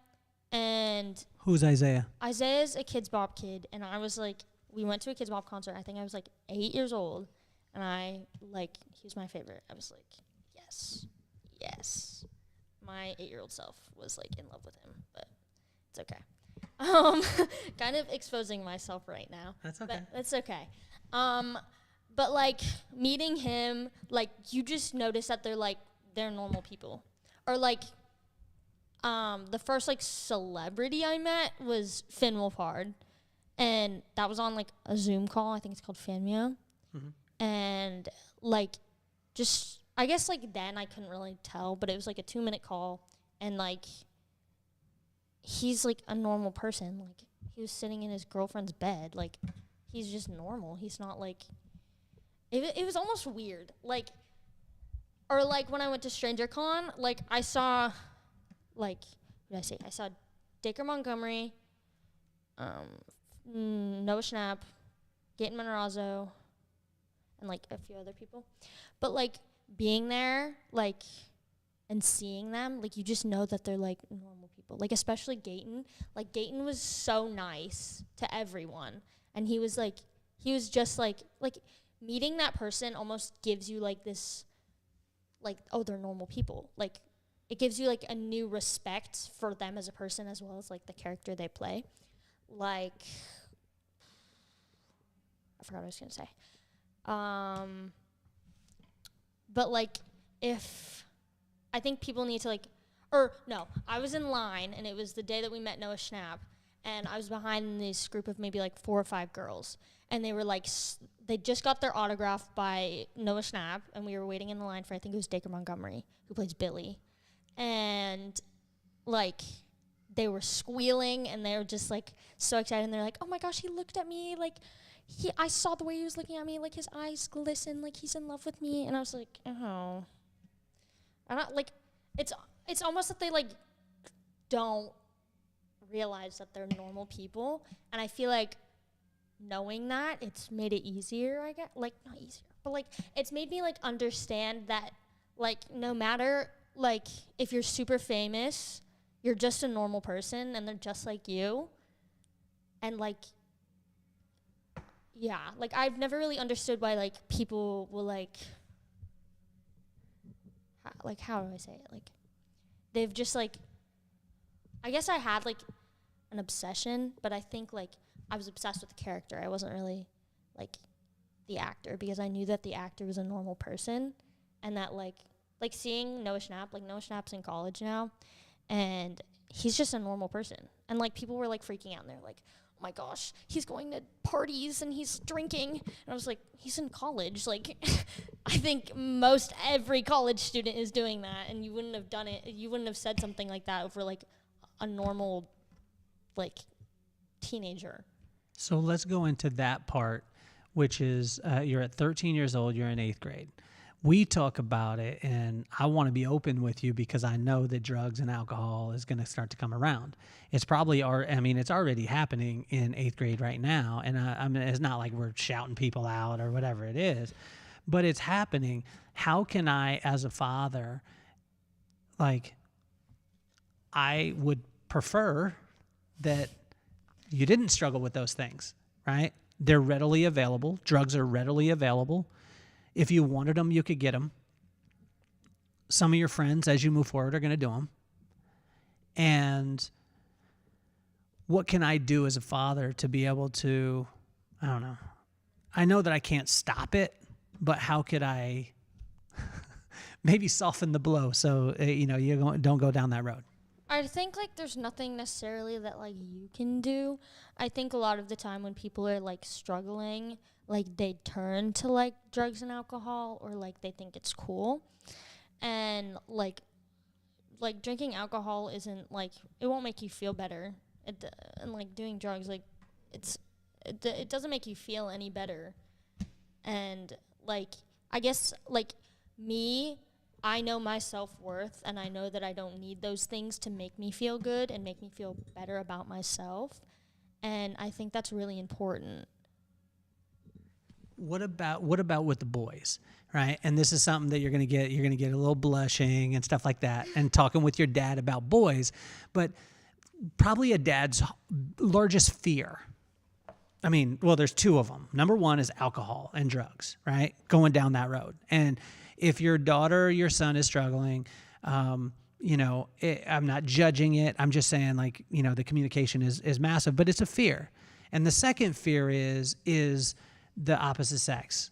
and... Who's Isaiah? Isaiah's a Kids Bop kid, and I was, like, we went to a Kids Bop concert. I think I was, like, 8 years old. And he was my favorite. I was like, yes. My 8-year-old self was, like, in love with him, but it's okay. Kind of exposing myself right now. That's okay. But it's okay. But, like, meeting him, like, you just notice that they're normal people. Or, like, the first, like, celebrity I met was Finn Wolfhard. And that was on, like, a Zoom call. I think it's called Fanmio. Mm-hmm. And, like, just, I guess, like, then I couldn't really tell, but it was, like, a 2-minute call, and, like, he's, like, a normal person. Like, he was sitting in his girlfriend's bed. Like, he's just normal. He's not, like, it was almost weird. Like, or, like, when I went to StrangerCon, like, I saw, like, what did I say? I saw Dacre Montgomery, Noah Schnapp, Gaten Matarazzo, and, like, a few other people. But, like, being there, like, and seeing them, like, you just know that they're, like, normal people. Like, especially Gayton. Like, Gayton was so nice to everyone. And he was just, like, meeting that person almost gives you, like, this, like, oh, they're normal people. Like, it gives you, like, a new respect for them as a person as well as, like, the character they play. Like, I forgot what I was going to say. But, like, I think people need to, like, I was in line, and it was the day that we met Noah Schnapp, and I was behind this group of maybe, like, 4 or 5 girls, and they were, like, they just got their autograph by Noah Schnapp, and we were waiting in the line for, I think it was Dacre Montgomery, who plays Billy, and, like, they were squealing, and they were just, like, so excited, and they're like, oh my gosh, he looked at me, like, I saw the way he was looking at me, like, his eyes glisten, like, he's in love with me, and I was like, oh. I'm not, like, it's almost that they, like, don't realize that they're normal people, and I feel like knowing that, it's made it easier, I guess, like, not easier, but, like, it's made me, like, understand that, like, no matter, like, if you're super famous, you're just a normal person, and they're just like you, and, like, yeah, like, I've never really understood why, like, people will, like, how do I say it? Like, they've just, like, I guess I had, like, an obsession, but I think, like, I was obsessed with the character. I wasn't really, like, the actor, because I knew that the actor was a normal person, and that, like seeing Noah Schnapp, like, Noah Schnapp's in college now, and he's just a normal person. And, like, people were, like, freaking out, and they're like, oh my gosh, he's going to parties and he's drinking. And I was like, he's in college. Like, I think most every college student is doing that, and you wouldn't have done it. You wouldn't have said something like that over, like, a normal, like, teenager. So let's go into that part, which is you're at 13 years old, you're in 8th grade. We talk about it, and I want to be open with you because I know that drugs and alcohol is going to start to come around. It's probably, it's already happening in 8th grade right now, and I mean, it's not like we're shouting people out or whatever it is, but it's happening. How can I, as a father, like, I would prefer that you didn't struggle with those things, right? They're readily available. Drugs are readily available. If you wanted them, you could get them. Some of your friends, as you move forward, are going to do them. And what can I do as a father to be able to, I don't know. I know that I can't stop it, but how could I maybe soften the blow so, you don't go down that road? I think, like, there's nothing necessarily that, like, you can do. I think a lot of the time when people are, like, struggling, like, they turn to, like, drugs and alcohol, or, like, they think it's cool. And, like, drinking alcohol isn't, like, it won't make you feel better. And, like, doing drugs, like, it doesn't make you feel any better. And, like, I guess, like, I know my self-worth, and I know that I don't need those things to make me feel good and make me feel better about myself. And I think that's really important. What about with the boys, right? And this is something that you're going to get a little blushing and stuff like that, and talking with your dad about boys, but probably a dad's largest fear. I mean, well, there's 2 of them. Number 1 is alcohol and drugs, right? Going down that road. And if your daughter or your son is struggling, I'm not judging it. I'm just saying, like, the communication is massive, but it's a fear. And the second fear is the opposite sex,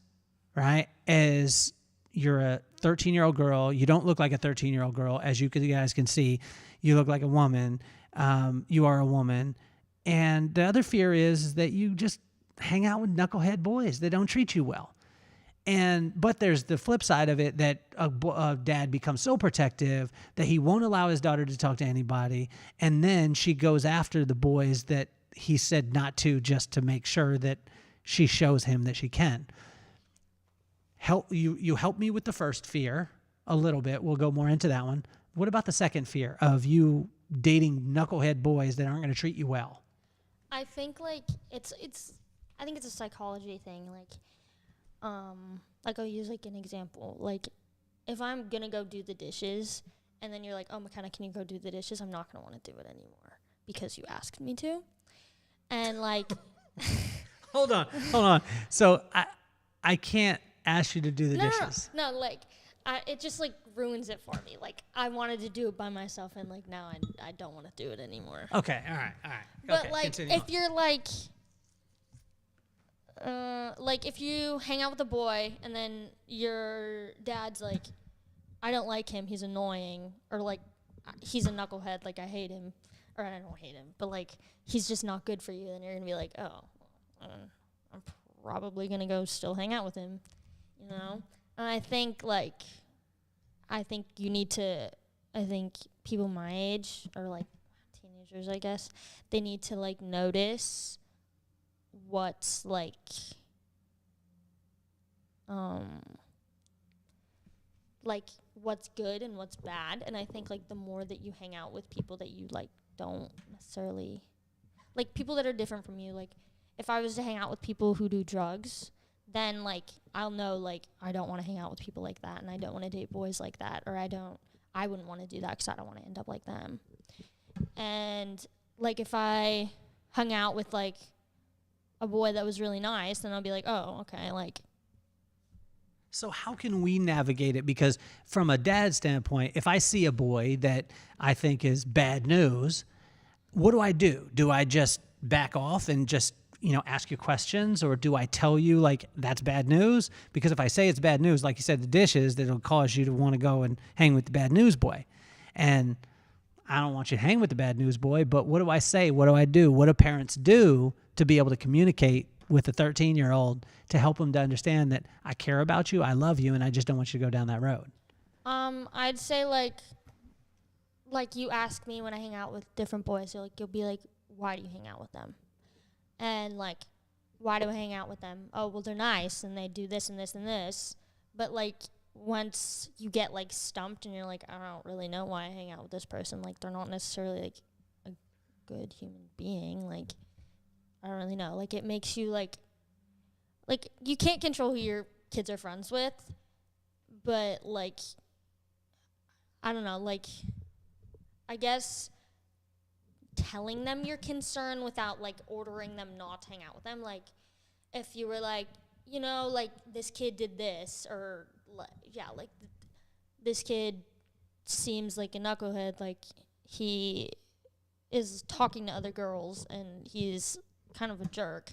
right? As you're a 13-year-old girl, you don't look like a 13-year-old girl. As you guys can see, you look like a woman. You are a woman. And the other fear is that you just hang out with knucklehead boys that don't treat you well. But there's the flip side of it, that a dad becomes so protective that he won't allow his daughter to talk to anybody. And then she goes after the boys that he said not to, just to make sure that she shows him that she can. You help me with the first fear a little bit. We'll go more into that one. What about the second fear of you dating knucklehead boys that aren't going to treat you well? I think, like, I think it's a psychology thing. Like, I'll use, like, an example. Like, if I'm gonna go do the dishes and then you're like, oh, McKenna, can you go do the dishes? I'm not going to want to do it anymore because you asked me to. And like, Hold on. So I can't ask you to do the dishes. No, like, it just like ruins it for me. Like, I wanted to do it by myself, and like now I don't want to do it anymore. Okay, all right. But okay, like, continue if on. you're like if you hang out with a boy and then your dad's like, I don't like him, he's annoying, or like he's a knucklehead, like I hate him, or I don't hate him, but like he's just not good for you, then you're gonna be like, oh, I'm probably gonna go still hang out with him, you know? And I think you need to, I think people my age, or like teenagers, I guess, they need to like notice what's like what's good and what's bad. And I think like the more that you hang out with people that you like don't necessarily like, people that are different from you, like if I was to hang out with people who do drugs, then like I'll know like I don't want to hang out with people like that, and I don't want to date boys like that, or I wouldn't want to do that because I don't want to end up like them. And like if I hung out with like a boy that was really nice, then I'll be like, oh, okay, like. So how can we navigate it? Because from a dad's standpoint, if I see a boy that I think is bad news, what do? Do I just back off and just, ask you questions, or do I tell you like that's bad news? Because if I say it's bad news, like you said, the dishes, that'll cause you to want to go and hang with the bad news boy. And I don't want you to hang with the bad news boy, but what do I say? What do I do? What do parents do to be able to communicate with a 13-year-old to help them to understand that I care about you, I love you, and I just don't want you to go down that road? I'd say like you ask me when I hang out with different boys, you'll be like, why do you hang out with them? And like, why do I hang out with them? Oh, well, they're nice and they do this and this and this. But like, once you get like stumped and you're like, I don't really know why I hang out with this person. Like, they're not necessarily like a good human being. Like, I don't really know. Like, it makes you like you can't control who your kids are friends with, but like, I don't know, like, I guess telling them your concern without like ordering them not to hang out with them. Like, if you were like, like this kid did this, or this kid seems like a knucklehead, like he is talking to other girls and he's kind of a jerk,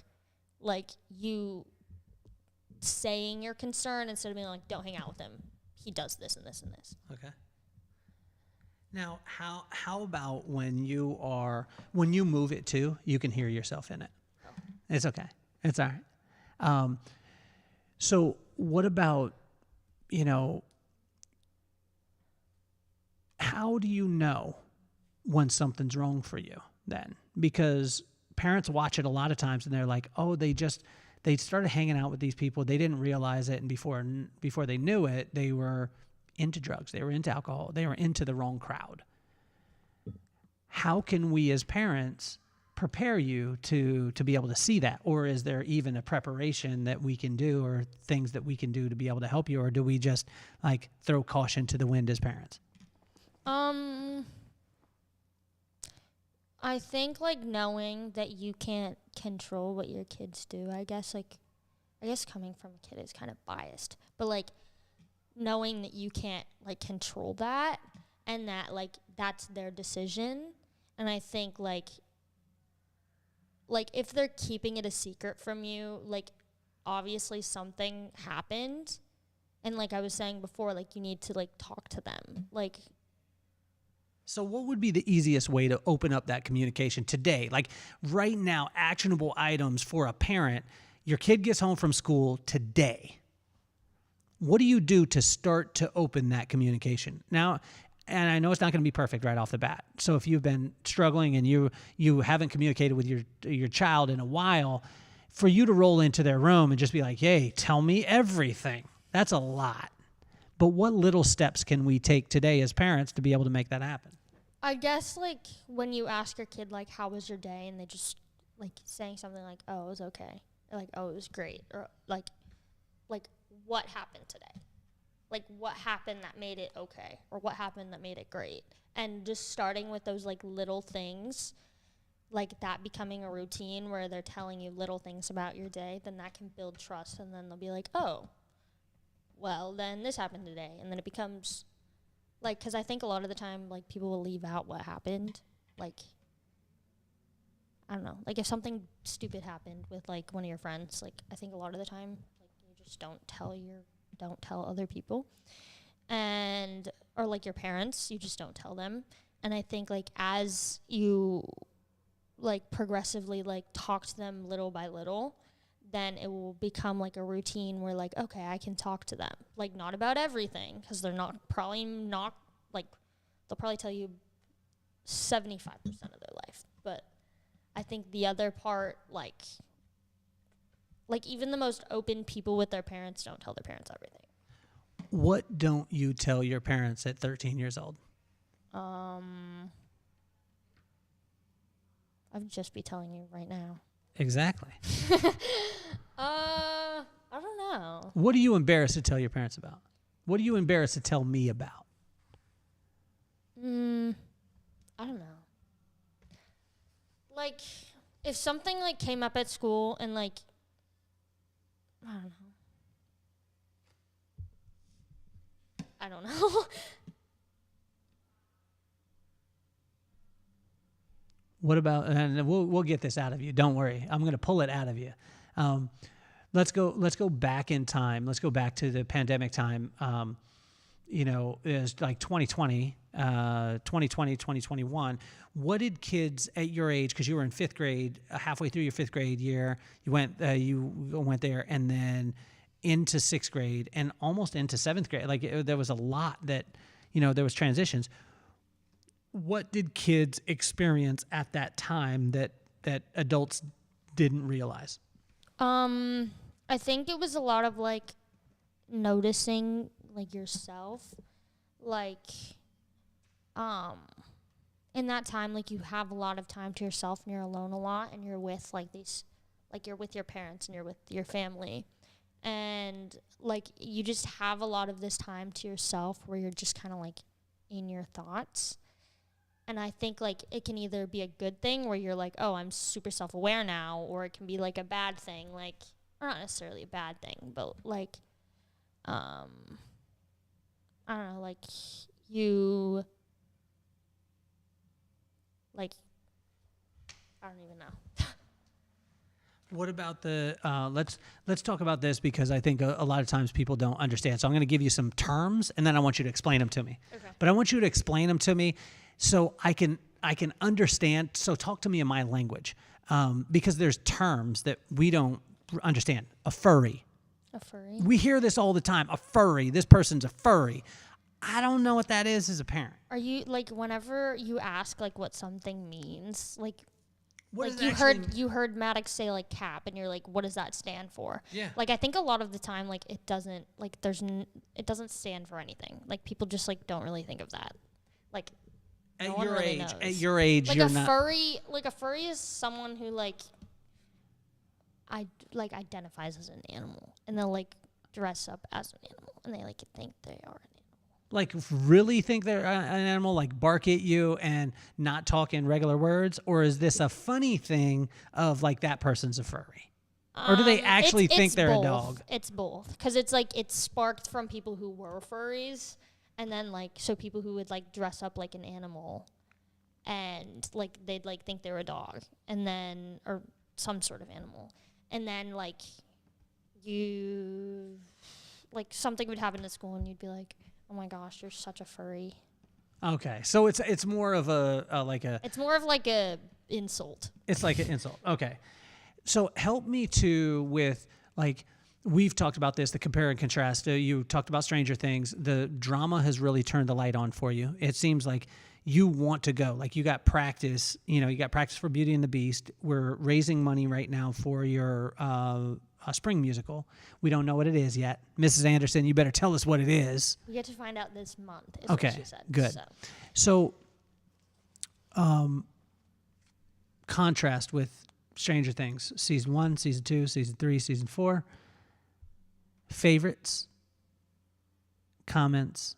like you saying your concern instead of being like, don't hang out with him, he does this and this and this. Okay. Now, how about when you move it too, you can hear yourself in it? Oh. It's okay. It's all right. So what about, how do you know when something's wrong for you then? Because parents watch it a lot of times and they're like, oh, they started hanging out with these people. They didn't realize it. And before they knew it, they were into drugs. They were into alcohol. They were into the wrong crowd. How can we as parents prepare you to be able to see that? Or is there even a preparation that we can do, or things that we can do to be able to help you? Or do we just like throw caution to the wind as parents? I think like knowing that you can't control what your kids do, I guess coming from a kid is kind of biased, but like knowing that you can't like control that, and that like that's their decision. And I think like if they're keeping it a secret from you, like obviously something happened, and like I was saying before, like you need to like talk to them. Like, so what would be the easiest way to open up that communication today? Like right now, actionable items for a parent. Your kid gets home from school today. What do you do to start to open that communication? Now, and I know it's not going to be perfect right off the bat. So if you've been struggling and you haven't communicated with your child in a while, for you to roll into their room and just be like, hey, tell me everything, that's a lot. But what little steps can we take today as parents to be able to make that happen? I guess like when you ask your kid like, how was your day? And they just like saying something like, oh, it was okay. Or like, oh, it was great. Or like what happened today? like what happened that made it okay, or what happened that made it great. And just starting with those like little things, like that becoming a routine where they're telling you little things about your day, then that can build trust. And then they'll be like, oh, well, then this happened today. And then it becomes like, because I think a lot of the time, like, people will leave out what happened. Like, I don't know. Like, if something stupid happened with, like, one of your friends, like, I think a lot of the time, like, you just don't tell other people. And, or, like, your parents, you just don't tell them. And I think, like, as you, like, progressively, like, talk to them little by little, then it will become, like, a routine where, like, okay, I can talk to them. Like, not about everything, because they're probably not, like, they'll probably tell you 75% of their life. But I think the other part, like even the most open people with their parents don't tell their parents everything. What don't you tell your parents at 13 years old? I would just be telling you right now. Exactly. I don't know. What are you embarrassed to tell your parents about? What are you embarrassed to tell me about? I don't know. Like, if something, like, came up at school and, like, I don't know. What about, and we'll get this out of you. Don't worry. I'm going to pull it out of you. Let's go back in time. Let's go back to the pandemic time. It was like 2020, 2021. What did kids at your age, because you were in fifth grade, halfway through your fifth grade year, you went there, and then into sixth grade and almost into seventh grade. Like there was a lot that, there was transitions. What did kids experience at that time that adults didn't realize? I think it was a lot of, like, noticing, like, yourself. Like, in that time, like, you have a lot of time to yourself and you're alone a lot, and you're with, like, you're with your parents and you're with your family. And, like, you just have a lot of this time to yourself where you're just kind of, like, in your thoughts. And I think, like, it can either be a good thing where you're like, oh, I'm super self-aware now, or it can be, like, a bad thing, like, or not necessarily a bad thing, but, like, I don't know, like, you, like, I don't even know. What about the, let's talk about this, because I think a lot of times people don't understand. So I'm going to give you some terms, and then I want you to explain them to me. Okay. But I want you to explain them to me so I can understand. So talk to me in my language, because there's terms that we don't understand. A furry. A furry? We hear this all the time. A furry. This person's a furry. I don't know what that is as a parent. Are you, like, whenever you ask, like, what something means, like, what like, you heard Maddox say, like, cap, and you're like, what does that stand for? Yeah. Like, I think a lot of the time, like, it doesn't, like, it doesn't stand for anything. Like, people just, like, don't really think of that. Like, no one really knows. At your age, like, you're a not. furry is someone who, like, identifies as an animal, and they'll, like, dress up as an animal, and they, like, think they are an animal. Like, really think they're an animal, like bark at you and not talk in regular words? Or is this a funny thing of, like, that person's a furry? Or do they actually think they're both. a dog? It's both. Because it's, like, it's sparked from people who were furries, and then, like, so people who would, like, dress up like an animal, and, like, they'd, like, think they were a dog, and then, or some sort of animal. And then, like, something would happen at school, and you'd be like, oh my gosh, you're such a furry. Okay, so it's more of It's more of, like, a insult. It's like an insult. Okay, so help me with, like, we've talked about this, the compare and contrast. You talked about Stranger Things. The drama has really turned the light on for you. It seems like you want to go. Like, you got practice. You got practice for Beauty and the Beast. We're raising money right now for your spring musical. We don't know what it is yet. Mrs. Anderson, you better tell us what it is. We get to find out this month, is Okay, what she said. Good. So, contrast with Stranger Things, season 1, season 2, season 3, season 4. Favorites, comments?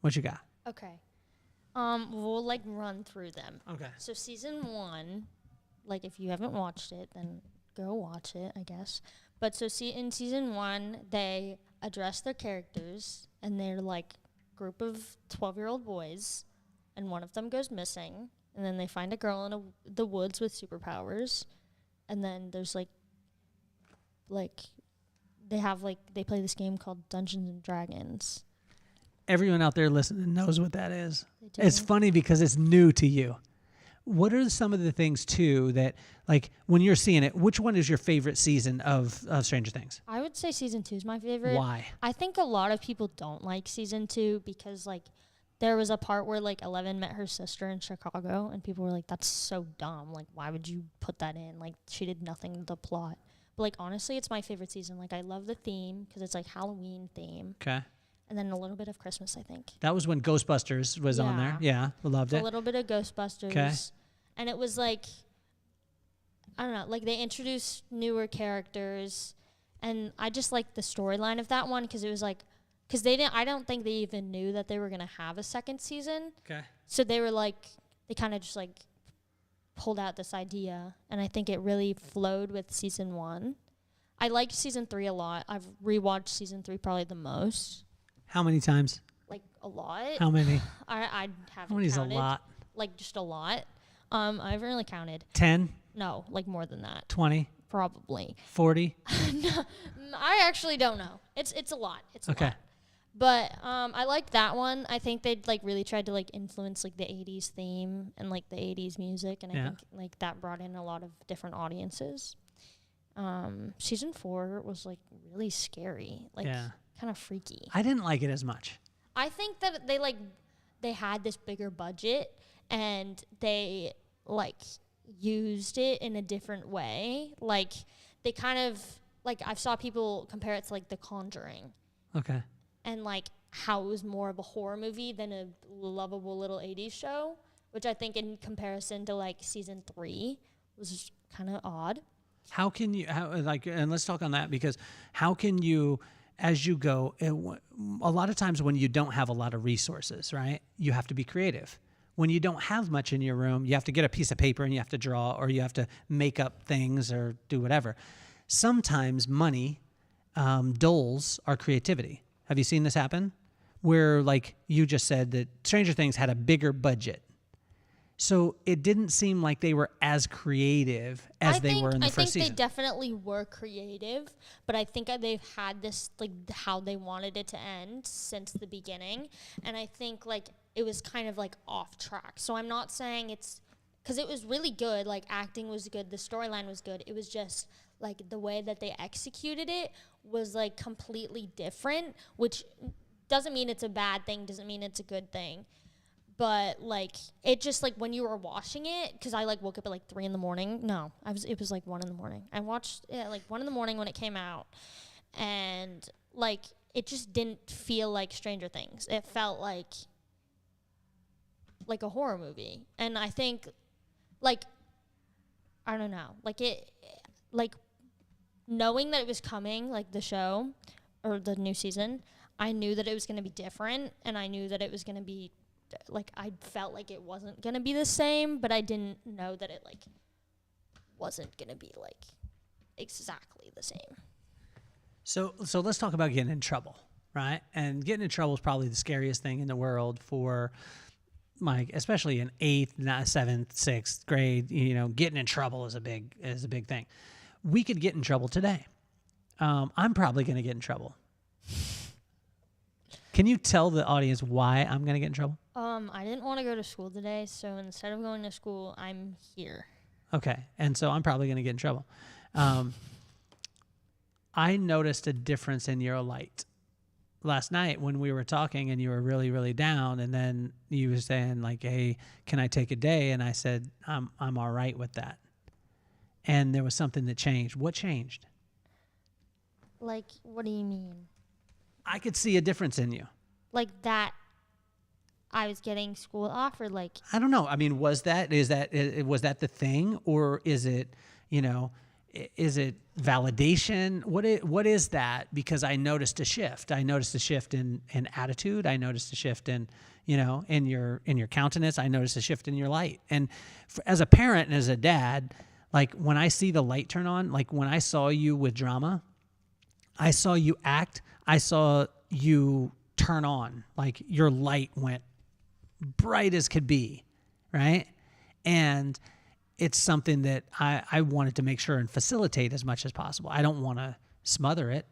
What you got? Okay. We'll like run through them. Okay. So season 1, like if you haven't watched it, then go watch it, I guess. But so in season 1, they address their characters, and they're like group of 12-year-old boys, and one of them goes missing, and then they find a girl in the woods with superpowers, and then there's like they play this game called Dungeons and Dragons. Everyone out there listening knows what that is. They do. It's funny because it's new to you. What are some of the things, too, that, like, when you're seeing it, which one is your favorite season of Stranger Things? I would say season 2 is my favorite. Why? I think a lot of people don't like season 2 because, like, there was a part where, like, Eleven met her sister in Chicago, and people were like, that's so dumb. Like, why would you put that in? Like, she did nothing to the plot. But, like, honestly, it's my favorite season. Like, I love the theme because it's, like, Halloween theme. Okay. And then a little bit of Christmas, I think. That was when Ghostbusters was on there. Yeah, I loved it. A little bit of Ghostbusters. Okay. And it was like, I don't know, like they introduced newer characters. And I just liked the storyline of that one because it was like, because I don't think they even knew that they were going to have a second season. Okay. So they were like, they kind of just like pulled out this idea. And I think it really flowed with season 1. I liked season 3 a lot. I've rewatched season 3 probably the most. How many times? Like a lot. How many? I haven't How many's counted. a lot? Like just a lot. I haven't really counted. 10? No, like more than that. 20? Probably. 40? I actually don't know. It's a lot. It's a Okay. lot. But I liked that one. I think they like really tried to like influence like the 80s theme and like the 80s music, and I think like that brought in a lot of different audiences. Season 4 was like really scary. Like kind of freaky. I didn't like it as much. I think that they had this bigger budget and they like used it in a different way. Like they kind of like I've saw people compare it to like The Conjuring. Okay. And like how it was more of a horror movie than a lovable little 80s show, which I think in comparison to like season 3 was kind of odd. How can you and let's talk on that, because how can you, as you go, a lot of times when you don't have a lot of resources, right, you have to be creative. When you don't have much in your room, you have to get a piece of paper and you have to draw, or you have to make up things or do whatever. Sometimes money dulls our creativity. Have you seen this happen? Where, like you just said, that Stranger Things had a bigger budget. So it didn't seem like they were as creative as they were in the first season. I think they definitely were creative, but I think they've had this, like, how they wanted it to end since the beginning. And I think, like, it was kind of, like, off track. So I'm not saying it's, because it was really good. Like, acting was good. The storyline was good. It was just, like, the way that they executed it was, like, completely different, which doesn't mean it's a bad thing, doesn't mean it's a good thing. But, like, it just, like, when you were watching it, because I, like, woke up at, like, 3 in the morning. No, it was, like, 1 in the morning. I watched it at, like, 1 in the morning when it came out. And, like, it just didn't feel like Stranger Things. It felt like a horror movie. And I think, like, I don't know. Like, knowing that it was coming, like, the show, or the new season, I knew that it was going to be different. And I knew that it was going to be, like, I felt like it wasn't going to be the same, but I didn't know that it, like, wasn't going to be, like, exactly the same. So let's talk about getting in trouble, right? And getting in trouble is probably the scariest thing in the world for, like, especially in 8th, 7th, 6th grade. You know, getting in trouble is a big thing. We could get in trouble today. I'm probably going to get in trouble. Can you tell the audience why I'm going to get in trouble? I didn't want to go to school today, so instead of going to school, I'm here. Okay, and so I'm probably going to get in trouble. I noticed a difference in your light last night when we were talking, and you were really, really down, and then you were saying, like, hey, can I take a day? And I said, I'm all right with that. And there was something that changed. What changed? Like, what do you mean? I could see a difference in you. Like that I was getting school off, or like, I don't know. I mean, was that the thing, or is it, you know, is it validation? What is that? Because I noticed a shift. I noticed a shift in attitude. I noticed a shift in, in your countenance. I noticed a shift in your light. And as a parent and as a dad, like when I see the light turn on, like when I saw you with drama, I saw you act, I saw you turn on, like your light went bright as could be, right? And it's something that I wanted to make sure and facilitate as much as possible. I don't want to smother it,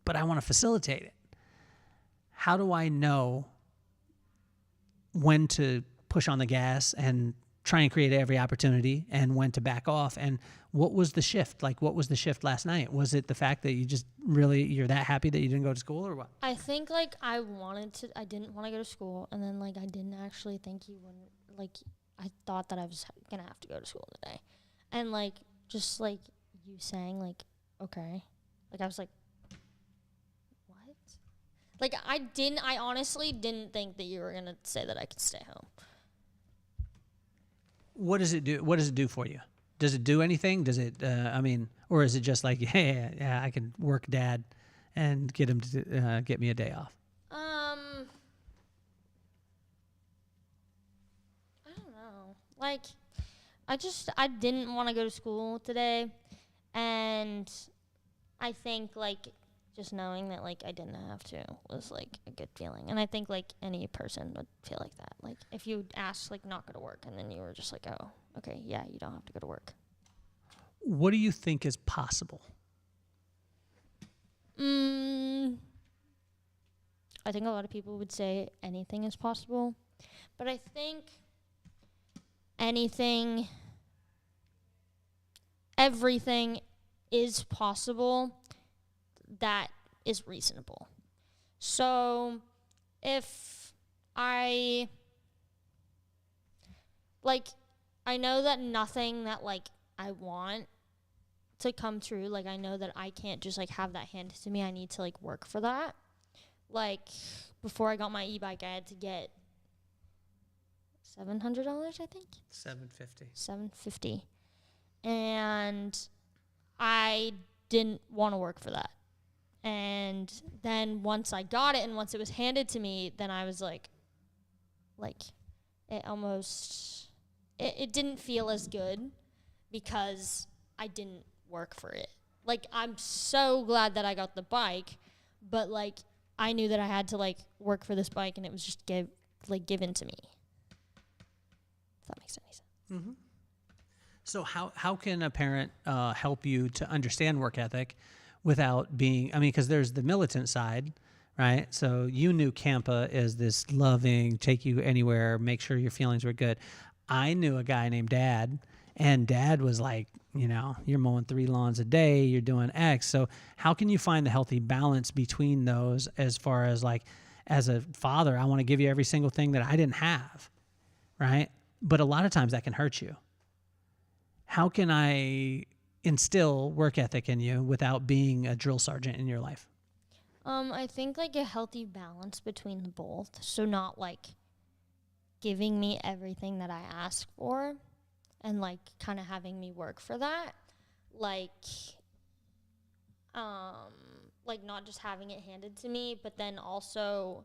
but I want to facilitate it. How do I know when to push on the gas and try and create every opportunity and when to back off? And what was the shift? Like, what was the shift last night? Was it the fact that you're that happy that you didn't go to school, or what? I think, like, I didn't want to go to school, and then, like, I didn't actually think you wouldn't, like, I thought that I was going to have to go to school today. And, like, just, like, you saying, like, okay. Like, I was like, what? Like, I honestly didn't think that you were going to say that I could stay home. What does it do? What does it do for you? Does it do anything? Does it, or is it just like, yeah, I can work dad and get him to get me a day off? I don't know. Like, I didn't want to go to school today. And I think, like, just knowing that, like, I didn't have to was, like, a good feeling. And I think, like, any person would feel like that. Like, if you asked, like, not go to work, and then you were just like, oh, okay, yeah, you don't have to go to work. What do you think is possible? I think a lot of people would say anything is possible. But I think everything is possible that is reasonable. So if I know that nothing that, like, I want to come true, like, I know that I can't just, like, have that handed to me. I need to, like, work for that. Like, before I got my e-bike, I had to get $700, I think. $750. And I didn't want to work for that. And then once I got it and once it was handed to me, then I was like it didn't feel as good because I didn't work for it. Like, I'm so glad that I got the bike, but, like, I knew that I had to, like, work for this bike, and it was just given to me. If that makes any sense. Mm-hmm. So how can a parent help you to understand work ethic without being, because there's the militant side, right? So you knew Campa as this loving, take you anywhere, make sure your feelings were good. I knew a guy named Dad, and Dad was like, you're mowing 3 lawns a day, you're doing X. So how can you find the healthy balance between those, as far as, like, as a father, I want to give you every single thing that I didn't have, right? But a lot of times that can hurt you. How can I instill work ethic in you without being a drill sergeant in your life? I think, like, a healthy balance between the both. So not, like, giving me everything that I ask for and, like, kind of having me work for that. Like, not just having it handed to me, but then also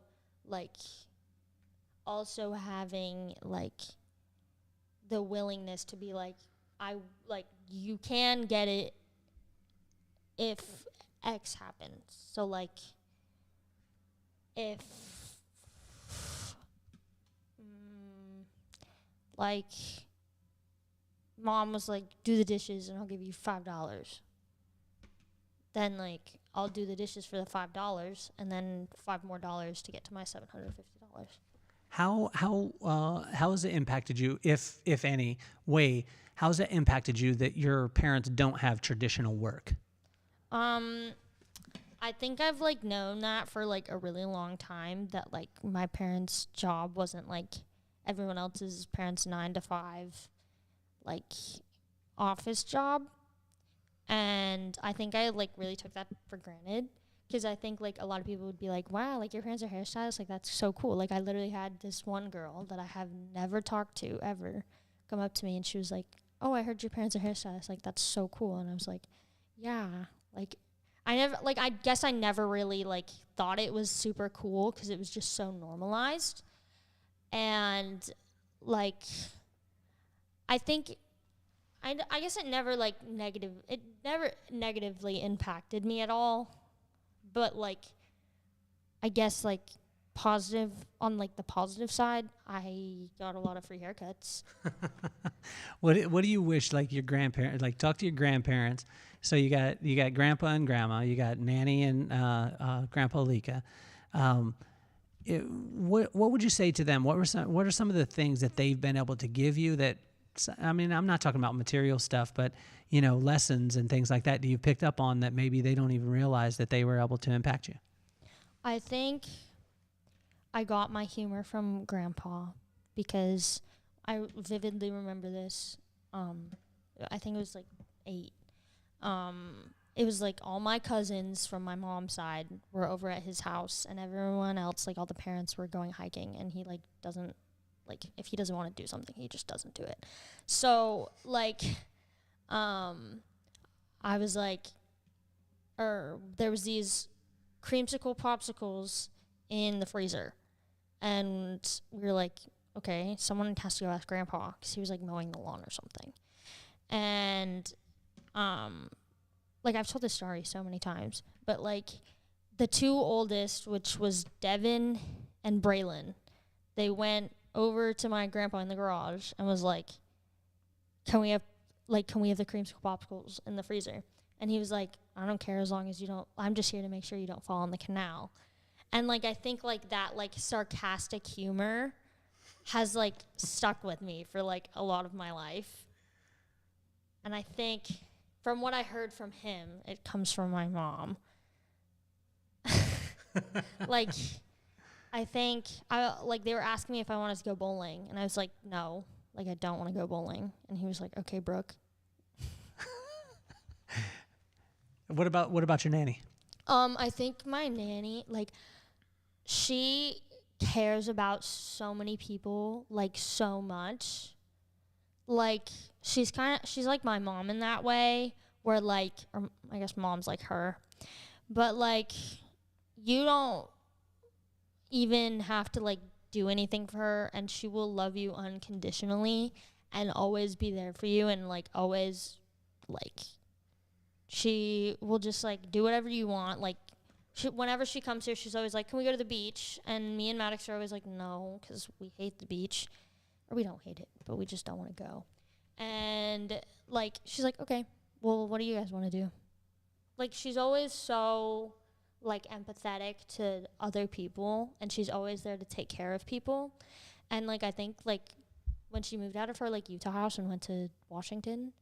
having, like, the willingness to be like, you can get it if X happens. So, like, if, like, Mom was like, do the dishes and I'll give you $5. Then, like, I'll do the dishes for the $5 and then $5 more to get to my $750. How has it impacted you, if any way? How has it impacted you that your parents don't have traditional work? I think I've, like, known that for, like, a really long time, that, like, my parents' job wasn't like everyone else's parents' 9-to-5, like, office job. And I think I, like, really took that for granted, because I think, like, a lot of people would be like, wow, like, your parents are hairstylists, like, that's so cool. Like, I literally had this one girl that I have never talked to ever come up to me, and she was like, oh, I heard your parents are hairstylists. Like, that's so cool. And I was like, yeah. Like, I guess I never really, like, thought it was super cool because it was just so normalized. And, like, I think, I guess it never negatively impacted me at all. But, like, I guess, like, positive, on, like, the positive side, I got a lot of free haircuts. What do you wish, like, your grandparents, like, talk to your grandparents. So you got grandpa and grandma, you got Nanny and Grandpa Lika. What would you say to them? What are some of the things that they've been able to give you that, I mean, I'm not talking about material stuff, but, you know, lessons and things like that you picked up on that maybe they don't even realize that they were able to impact you? I think I got my humor from Grandpa because I vividly remember this. I think it was like 8. It was like all my cousins from my mom's side were over at his house, and everyone else, like all the parents, were going hiking, and he like doesn't, like, if he doesn't want to do something, he just doesn't do it. So like, I was like, there was these creamsicle popsicles in the freezer, and we were like, okay, someone has to go ask Grandpa because he was like mowing the lawn or something. And like, I've told this story so many times, but like the 2 oldest, which was Devin and Braylon, they went over to my grandpa in the garage and was like, can we have the creamsicle popsicles in the freezer? And he was like, I don't care, as long as you don't, I'm just here to make sure you don't fall in the canal. And like, I think like that, like, sarcastic humor has like stuck with me for like a lot of my life. And I think from what I heard from him, it comes from my mom. Like, I think they were asking me if I wanted to go bowling, and I was like, no, like, I don't want to go bowling. And he was like, okay, Brooke. What about your nanny? I think my nanny, like, she cares about so many people, like, so much. Like, she's like my mom in that way, where, like, or I guess mom's like her. But, like, you don't even have to, like, do anything for her, and she will love you unconditionally and always be there for you, and, like, always, like, she will just, like, do whatever you want. Like, whenever she comes here, she's always like, can we go to the beach? And me and Maddox are always like, no, because we hate the beach. Or we don't hate it, but we just don't want to go. And, like, she's like, okay, well, what do you guys want to do? Like, she's always so, like, empathetic to other people, and she's always there to take care of people. And, like, I think, like, when she moved out of her, like, Utah house and went to Washington,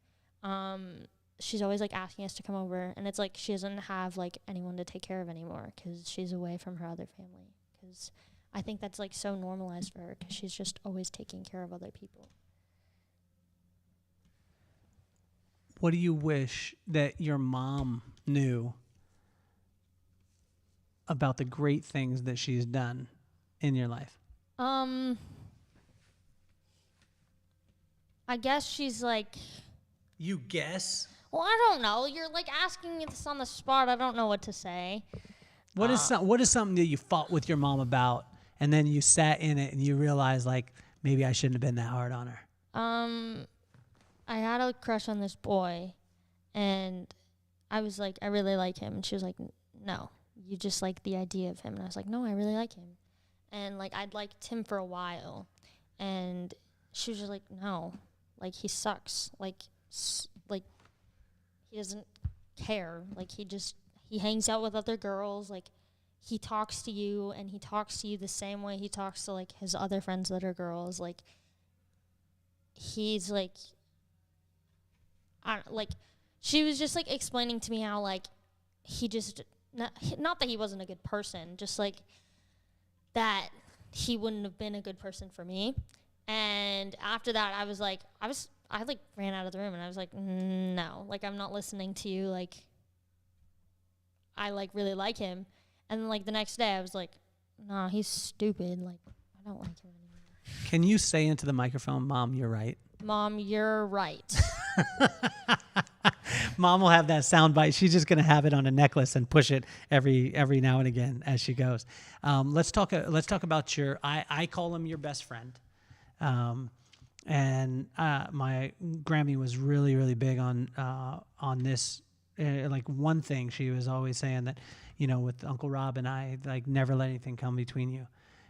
she's always, like, asking us to come over. And it's like she doesn't have, like, anyone to take care of anymore because she's away from her other family. Because I think that's, like, so normalized for her because she's just always taking care of other people. What do you wish that your mom knew about the great things that she's done in your life? I guess she's like... You guess? Well, I don't know. You're, like, asking me this on the spot. I don't know what to say. What is something that you fought with your mom about, and then you sat in it and you realized, like, maybe I shouldn't have been that hard on her? I had a crush on this boy, and I was like, I really like him. And she was like, no, you just like the idea of him. And I was like, no, I really like him. And, like, I'd liked him for a while. And she was just like, no, like, he sucks. Like, he doesn't care. Like, he hangs out with other girls. Like, he talks to you, and he talks to you the same way he talks to, like, his other friends that are girls. Like, he's, like, she was just, like, explaining to me how, like, he just, not that he wasn't a good person, just, like, that he wouldn't have been a good person for me. And after that, I ran out of the room, and I was like, no, like, I'm not listening to you. Like, I, like, really like him. And then, like, the next day I was like, nah, he's stupid. Like, I don't like him anymore. Can you say into the microphone, Mom, you're right? Mom, you're right. Mom will have that sound bite. She's just going to have it on a necklace and push it every now and again as she goes. Let's talk about I call him your best friend. And my Grammy was really, really big on this. Like one thing she was always saying that, with Uncle Rob and I, like, never let anything come between you.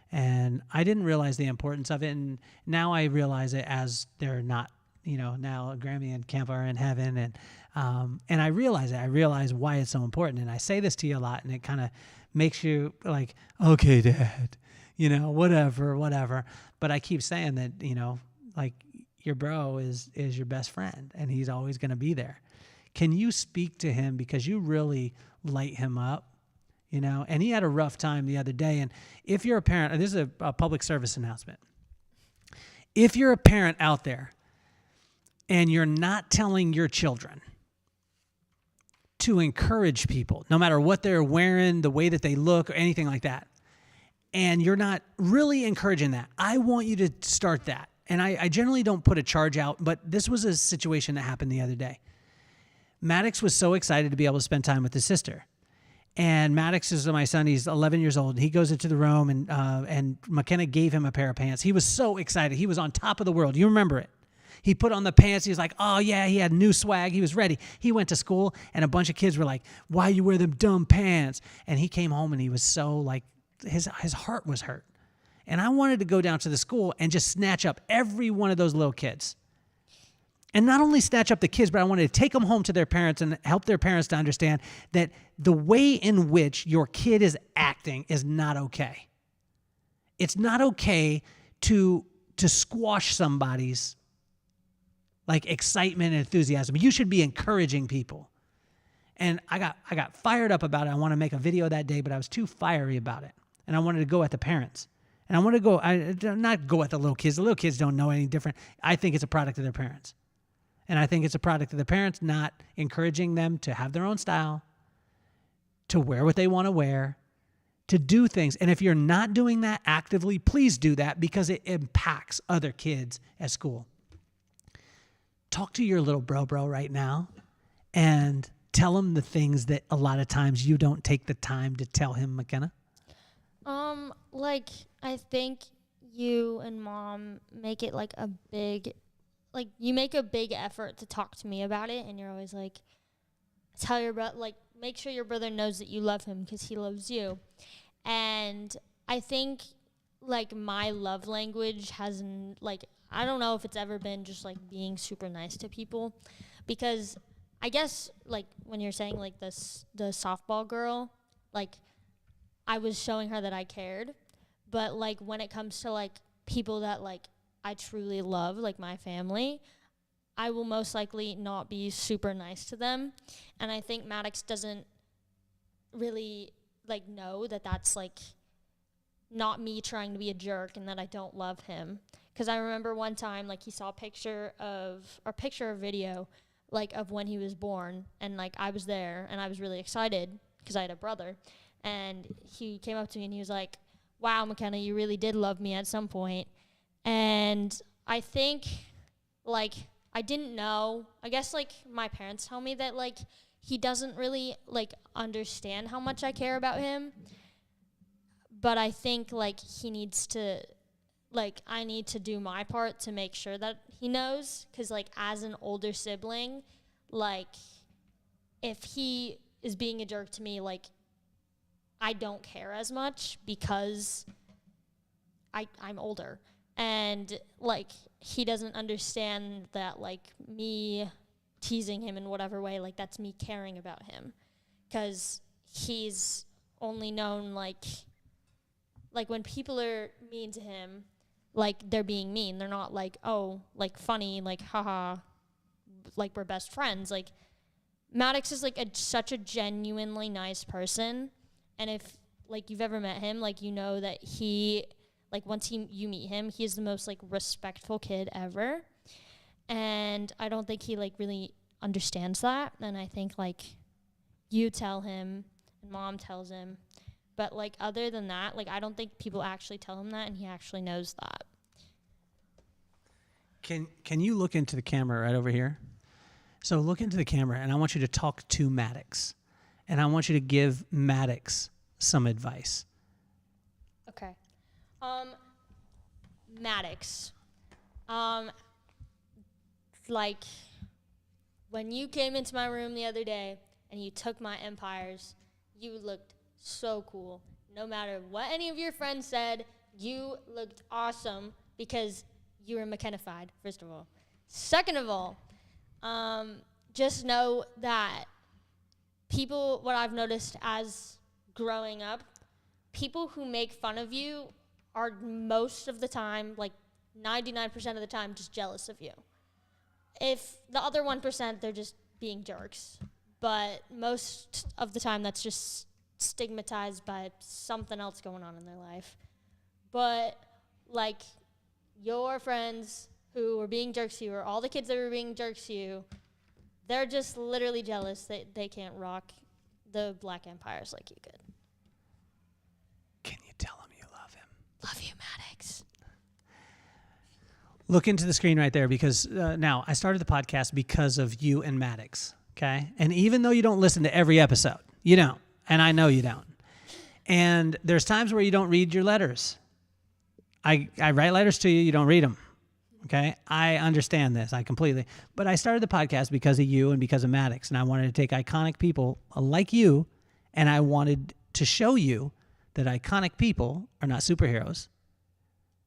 And I didn't realize the importance of it. And now I realize it as they're not, now Grammy and Camp are in heaven. And I realize it. I realize why it's so important. And I say this to you a lot, and it kind of makes you like, okay, Dad, whatever. But I keep saying that, like, your bro is your best friend, and he's always going to be there. Can you speak to him, because you really light him up, and he had a rough time the other day. And if you're a parent, and this is a public service announcement, if you're a parent out there and you're not telling your children to encourage people, no matter what they're wearing, the way that they look, or anything like that, and you're not really encouraging that, I want you to start that. And I generally don't put a charge out, but this was a situation that happened the other day. Maddox was so excited to be able to spend time with his sister. And Maddox is my son. He's 11 years old. He goes into the room, and McKenna gave him a pair of pants. He was so excited. He was on top of the world. You remember it. He put on the pants. He was like, oh, yeah, he had new swag. He was ready. He went to school, and a bunch of kids were like, why you wear them dumb pants? And he came home, and he was so, like, his heart was hurt. And I wanted to go down to the school and just snatch up every one of those little kids. And not only snatch up the kids, but I wanted to take them home to their parents and help their parents to understand that the way in which your kid is acting is not okay. It's not okay to squash somebody's, like, excitement and enthusiasm. You should be encouraging people. And I got fired up about it. I want to make a video that day, but I was too fiery about it. And I wanted to go at the parents. And I want to not go at the little kids. The little kids don't know any different. I think it's a product of their parents. And I think it's a product of the parents not encouraging them to have their own style, to wear what they want to wear, to do things. And if you're not doing that actively, please do that, because it impacts other kids at school. Talk to your little bro right now and tell him the things that a lot of times you don't take the time to tell him, McKenna. Like, I think you and Mom make it like a big, like, you make a big effort to talk to me about it, and you're always like, tell your brother, like, make sure your brother knows that you love him because he loves you. And I think, like, my love language hasn't, like, I don't know if it's ever been just, like, being super nice to people, because I guess, like, when you're saying, like, the softball girl, like, I was showing her that I cared, but, like, when it comes to, like, people that, like, I truly love, like my family, I will most likely not be super nice to them. And I think Maddox doesn't really, like, know that that's, like, not me trying to be a jerk and that I don't love him. Because I remember one time, like, he saw a picture or video, like, of when he was born, and, like, I was there, and I was really excited because I had a brother. And he came up to me and he was like, wow, McKenna, you really did love me at some point. And I think, like, I didn't know. I guess, like, my parents tell me that, like, he doesn't really, like, understand how much I care about him. But I think, like, he needs to, like, I need to do my part to make sure that he knows. Because, like, as an older sibling, like, if he is being a jerk to me, like, I don't care as much because I'm older. And, like, he doesn't understand that, like, me teasing him in whatever way, like, that's me caring about him. Because he's only known, like, when people are mean to him, like, they're being mean. They're not, like, oh, like, funny, like, haha, like, we're best friends. Like, Maddox is, like, such a genuinely nice person. And if, like, you've ever met him, like, you know that he, like, once you meet him, he's the most, like, respectful kid ever. And I don't think he, like, really understands that. And I think, like, you tell him and Mom tells him. But, like, other than that, like, I don't think people actually tell him that, and he actually knows that. Can you look into the camera right over here? So look into the camera, and I want you to talk to Maddox, and I want you to give Maddox some advice. Okay. Maddox. Like, when you came into my room the other day and you took my empires, you looked so cool. No matter what any of your friends said, you looked awesome because you were Makena-fied, first of all. Second of all, just know that people, what I've noticed as growing up, people who make fun of you are most of the time, like 99% of the time, just jealous of you. If the other 1%, they're just being jerks. But most of the time, that's just stigmatized by something else going on in their life. But, like, your friends who were being jerks to you, or all the kids that were being jerks to you, they're just literally jealous that they can't rock the Black Empires like you could. Can you tell him you love him? Love you, Maddox. Look into the screen right there, because now I started the podcast because of you and Maddox, okay? And even though you don't listen to every episode, you don't, and I know you don't. And there's times where you don't read your letters. I write letters to you, you don't read them, okay? I understand this, I completely. But I started the podcast because of you and because of Maddox, and I wanted to take iconic people like you, and I wanted to show you that iconic people are not superheroes,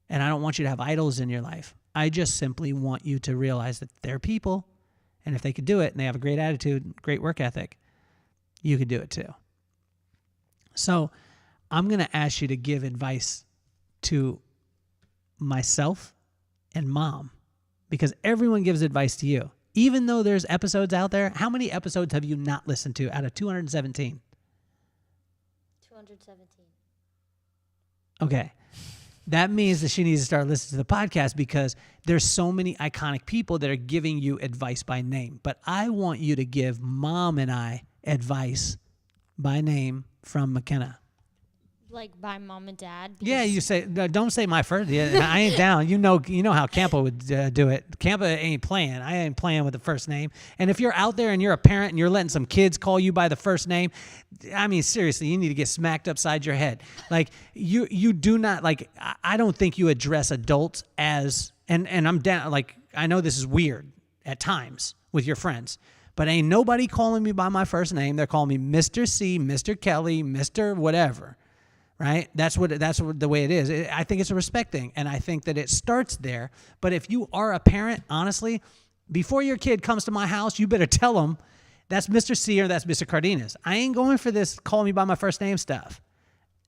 and I don't want you to have idols in your life. I just simply want you to realize that they're people, and if they could do it and they have a great attitude, great work ethic, you could do it too. So I'm going to ask you to give advice to myself and Mom, because everyone gives advice to you. Even though there's episodes out there, how many episodes have you not listened to out of 217? 217. Okay. That means that she needs to start listening to the podcast, because there's so many iconic people that are giving you advice by name. But I want you to give Mom and I advice by name from Makena. Like by Mom and Dad? Yeah, you say, no, don't say my first. Yeah, I ain't down. You know how Campa would do it. Campa ain't playing. I ain't playing with the first name. And if you're out there and you're a parent and you're letting some kids call you by the first name, I mean, seriously, you need to get smacked upside your head. Like, you do not, like, I don't think you address adults as, and I'm down, like, I know this is weird at times with your friends, but ain't nobody calling me by my first name. They're calling me Mr. C, Mr. Kelly, Mr. whatever. Right? That's what the way it is. I think it's a respect thing, and I think that it starts there. But if you are a parent, honestly, before your kid comes to my house, you better tell them that's Mr. C or that's Mr. Cardenas. I ain't going for this call me by my first name stuff.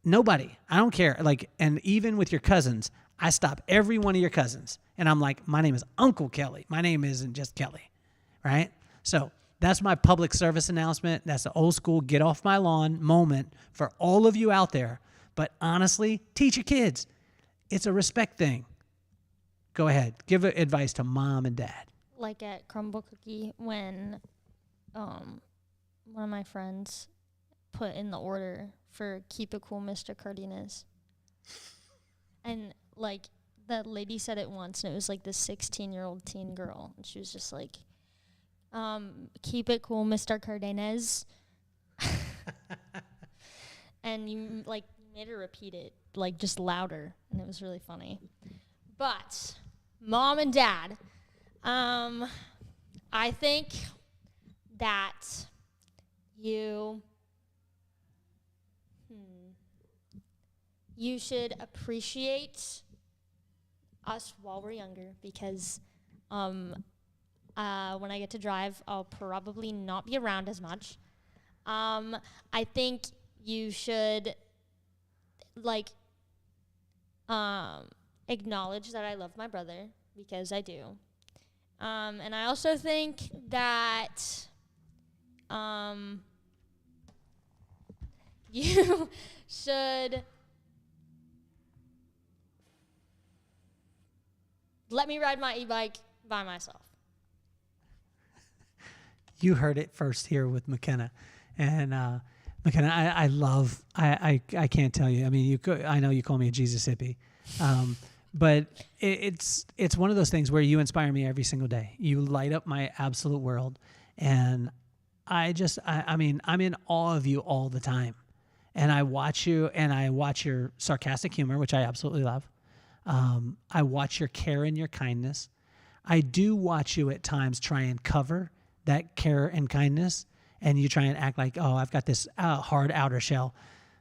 Nobody. I don't care. Like, and even with your cousins, I stop every one of your cousins, and I'm like, my name is Uncle Kelly. My name isn't just Kelly, right? So that's my public service announcement. That's the old school get off my lawn moment for all of you out there. But honestly, teach your kids. It's a respect thing. Go ahead. Give advice to Mom and Dad. Like at Crumble Cookie, when one of my friends put in the order for Keep It Cool, Mr. Cardenas. And, like, the lady said it once, and it was, like, this 16-year-old teen girl. And she was just like, Keep It Cool, Mr. Cardenas. And you, like, made her repeat it, like, just louder, and it was really funny. But Mom and Dad, I think that you should appreciate us while we're younger, because when I get to drive, I'll probably not be around as much. I think you should, like, acknowledge that I love my brother, because I do. And I also think that you should let me ride my e-bike by myself. You heard it first here with Makena. And Makena, I can't tell you. I mean, I know you call me a Jesus hippie, But it's one of those things where you inspire me every single day. You light up my absolute world. And I mean, I'm in awe of you all the time. And I watch you, and I watch your sarcastic humor, which I absolutely love. I watch your care and your kindness. I do watch you at times try and cover that care and kindness, and you try and act like, oh, I've got this hard outer shell,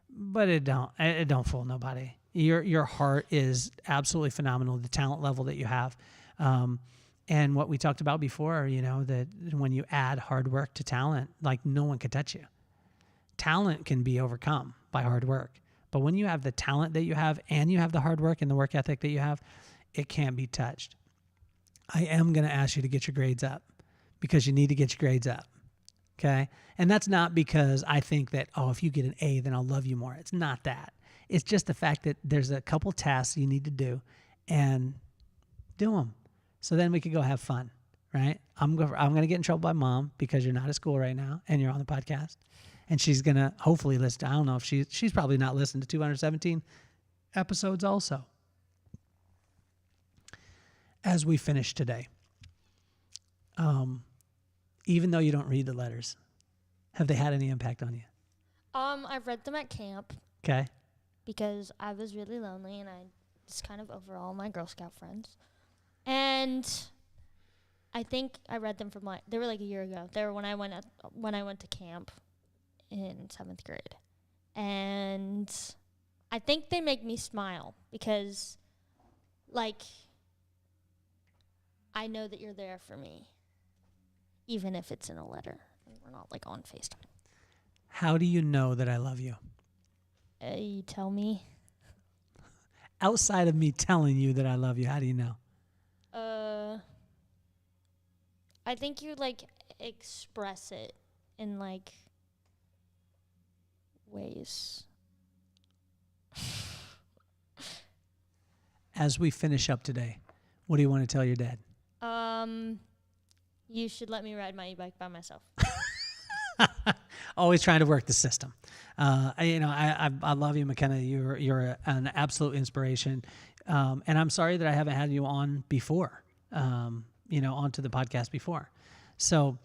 but it don't fool nobody. Your heart is absolutely phenomenal. The talent level that you have, and what we talked about before, that when you add hard work to talent, like no one could touch you. Talent can be overcome by hard work, but when you have the talent that you have and you have the hard work and the work ethic that you have, it can't be touched. I am going to ask you to get your grades up because you need to get your grades up. Okay. And that's not because I think that, if you get an A, then I'll love you more. It's not that. It's just the fact that there's a couple tasks you need to do and do them. So then we could go have fun, right? I'm going to get in trouble by Mom because you're not at school right now and you're on the podcast. And she's going to hopefully listen. I don't know if she's probably not listened to 217 episodes also. As we finish today, even though you don't read the letters, have they had any impact on you? I've read them at camp. Okay. Because I was really lonely and I just kind of over all my Girl Scout friends. And I think I read them from they were like a year ago. They were when I went to camp in 7th grade. And I think they make me smile because I know that you're there for me, even if it's in a letter and we're not on FaceTime. How do you know that I love you? You tell me. Outside of me telling you that I love you, how do you know? I think you express it in ways. As we finish up today, what do you want to tell your dad? You should let me ride my e-bike by myself. Always trying to work the system. I love you, Makena. You're an absolute inspiration. And I'm sorry that I haven't had you on before, onto the podcast before. So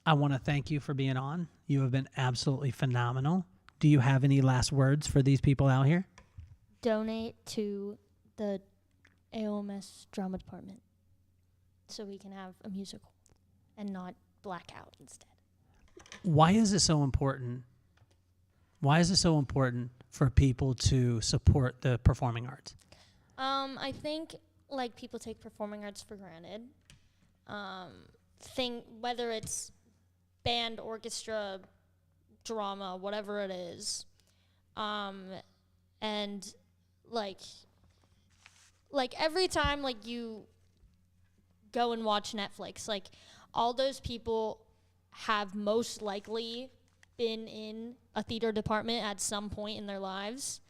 I want to thank you for being on. You have been absolutely phenomenal. Do you have any last words for these people out here? Donate to the AOMS drama department so we can have a musical and not blackout instead. Why is it so important? Why is it so important for people to support the performing arts? I think people take performing arts for granted. Whether it's band, orchestra, drama, whatever it is, and every time you go and watch Netflix, all those people have most likely been in a theater department at some point in their lives.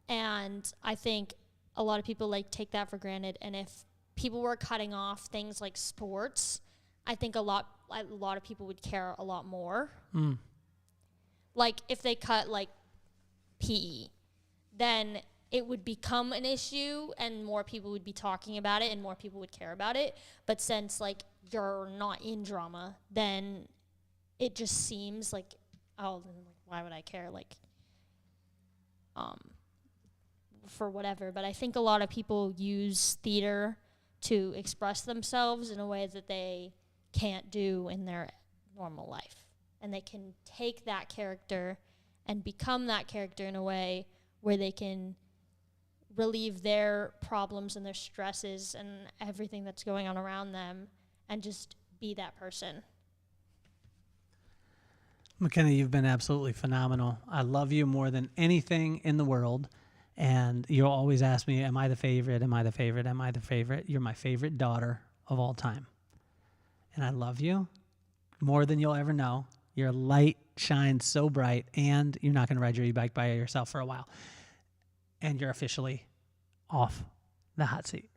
And I think a lot of people take that for granted. And if people were cutting off things like sports, I think a lot of people would care a lot more. Mm. If they cut PE, then it would become an issue and more people would be talking about it and more people would care about it. But since you're not in drama, then it just seems why would I care? For whatever. But I think a lot of people use theater to express themselves in a way that they can't do in their normal life. And they can take that character and become that character in a way where they can relieve their problems and their stresses and everything that's going on around them and just be that person. Makena, you've been absolutely phenomenal. I love you more than anything in the world. And you'll always ask me, am I the favorite? Am I the favorite? Am I the favorite? You're my favorite daughter of all time. And I love you more than you'll ever know. Your light shines so bright, and you're not going to ride your e-bike by yourself for a while. And you're officially off the hot seat.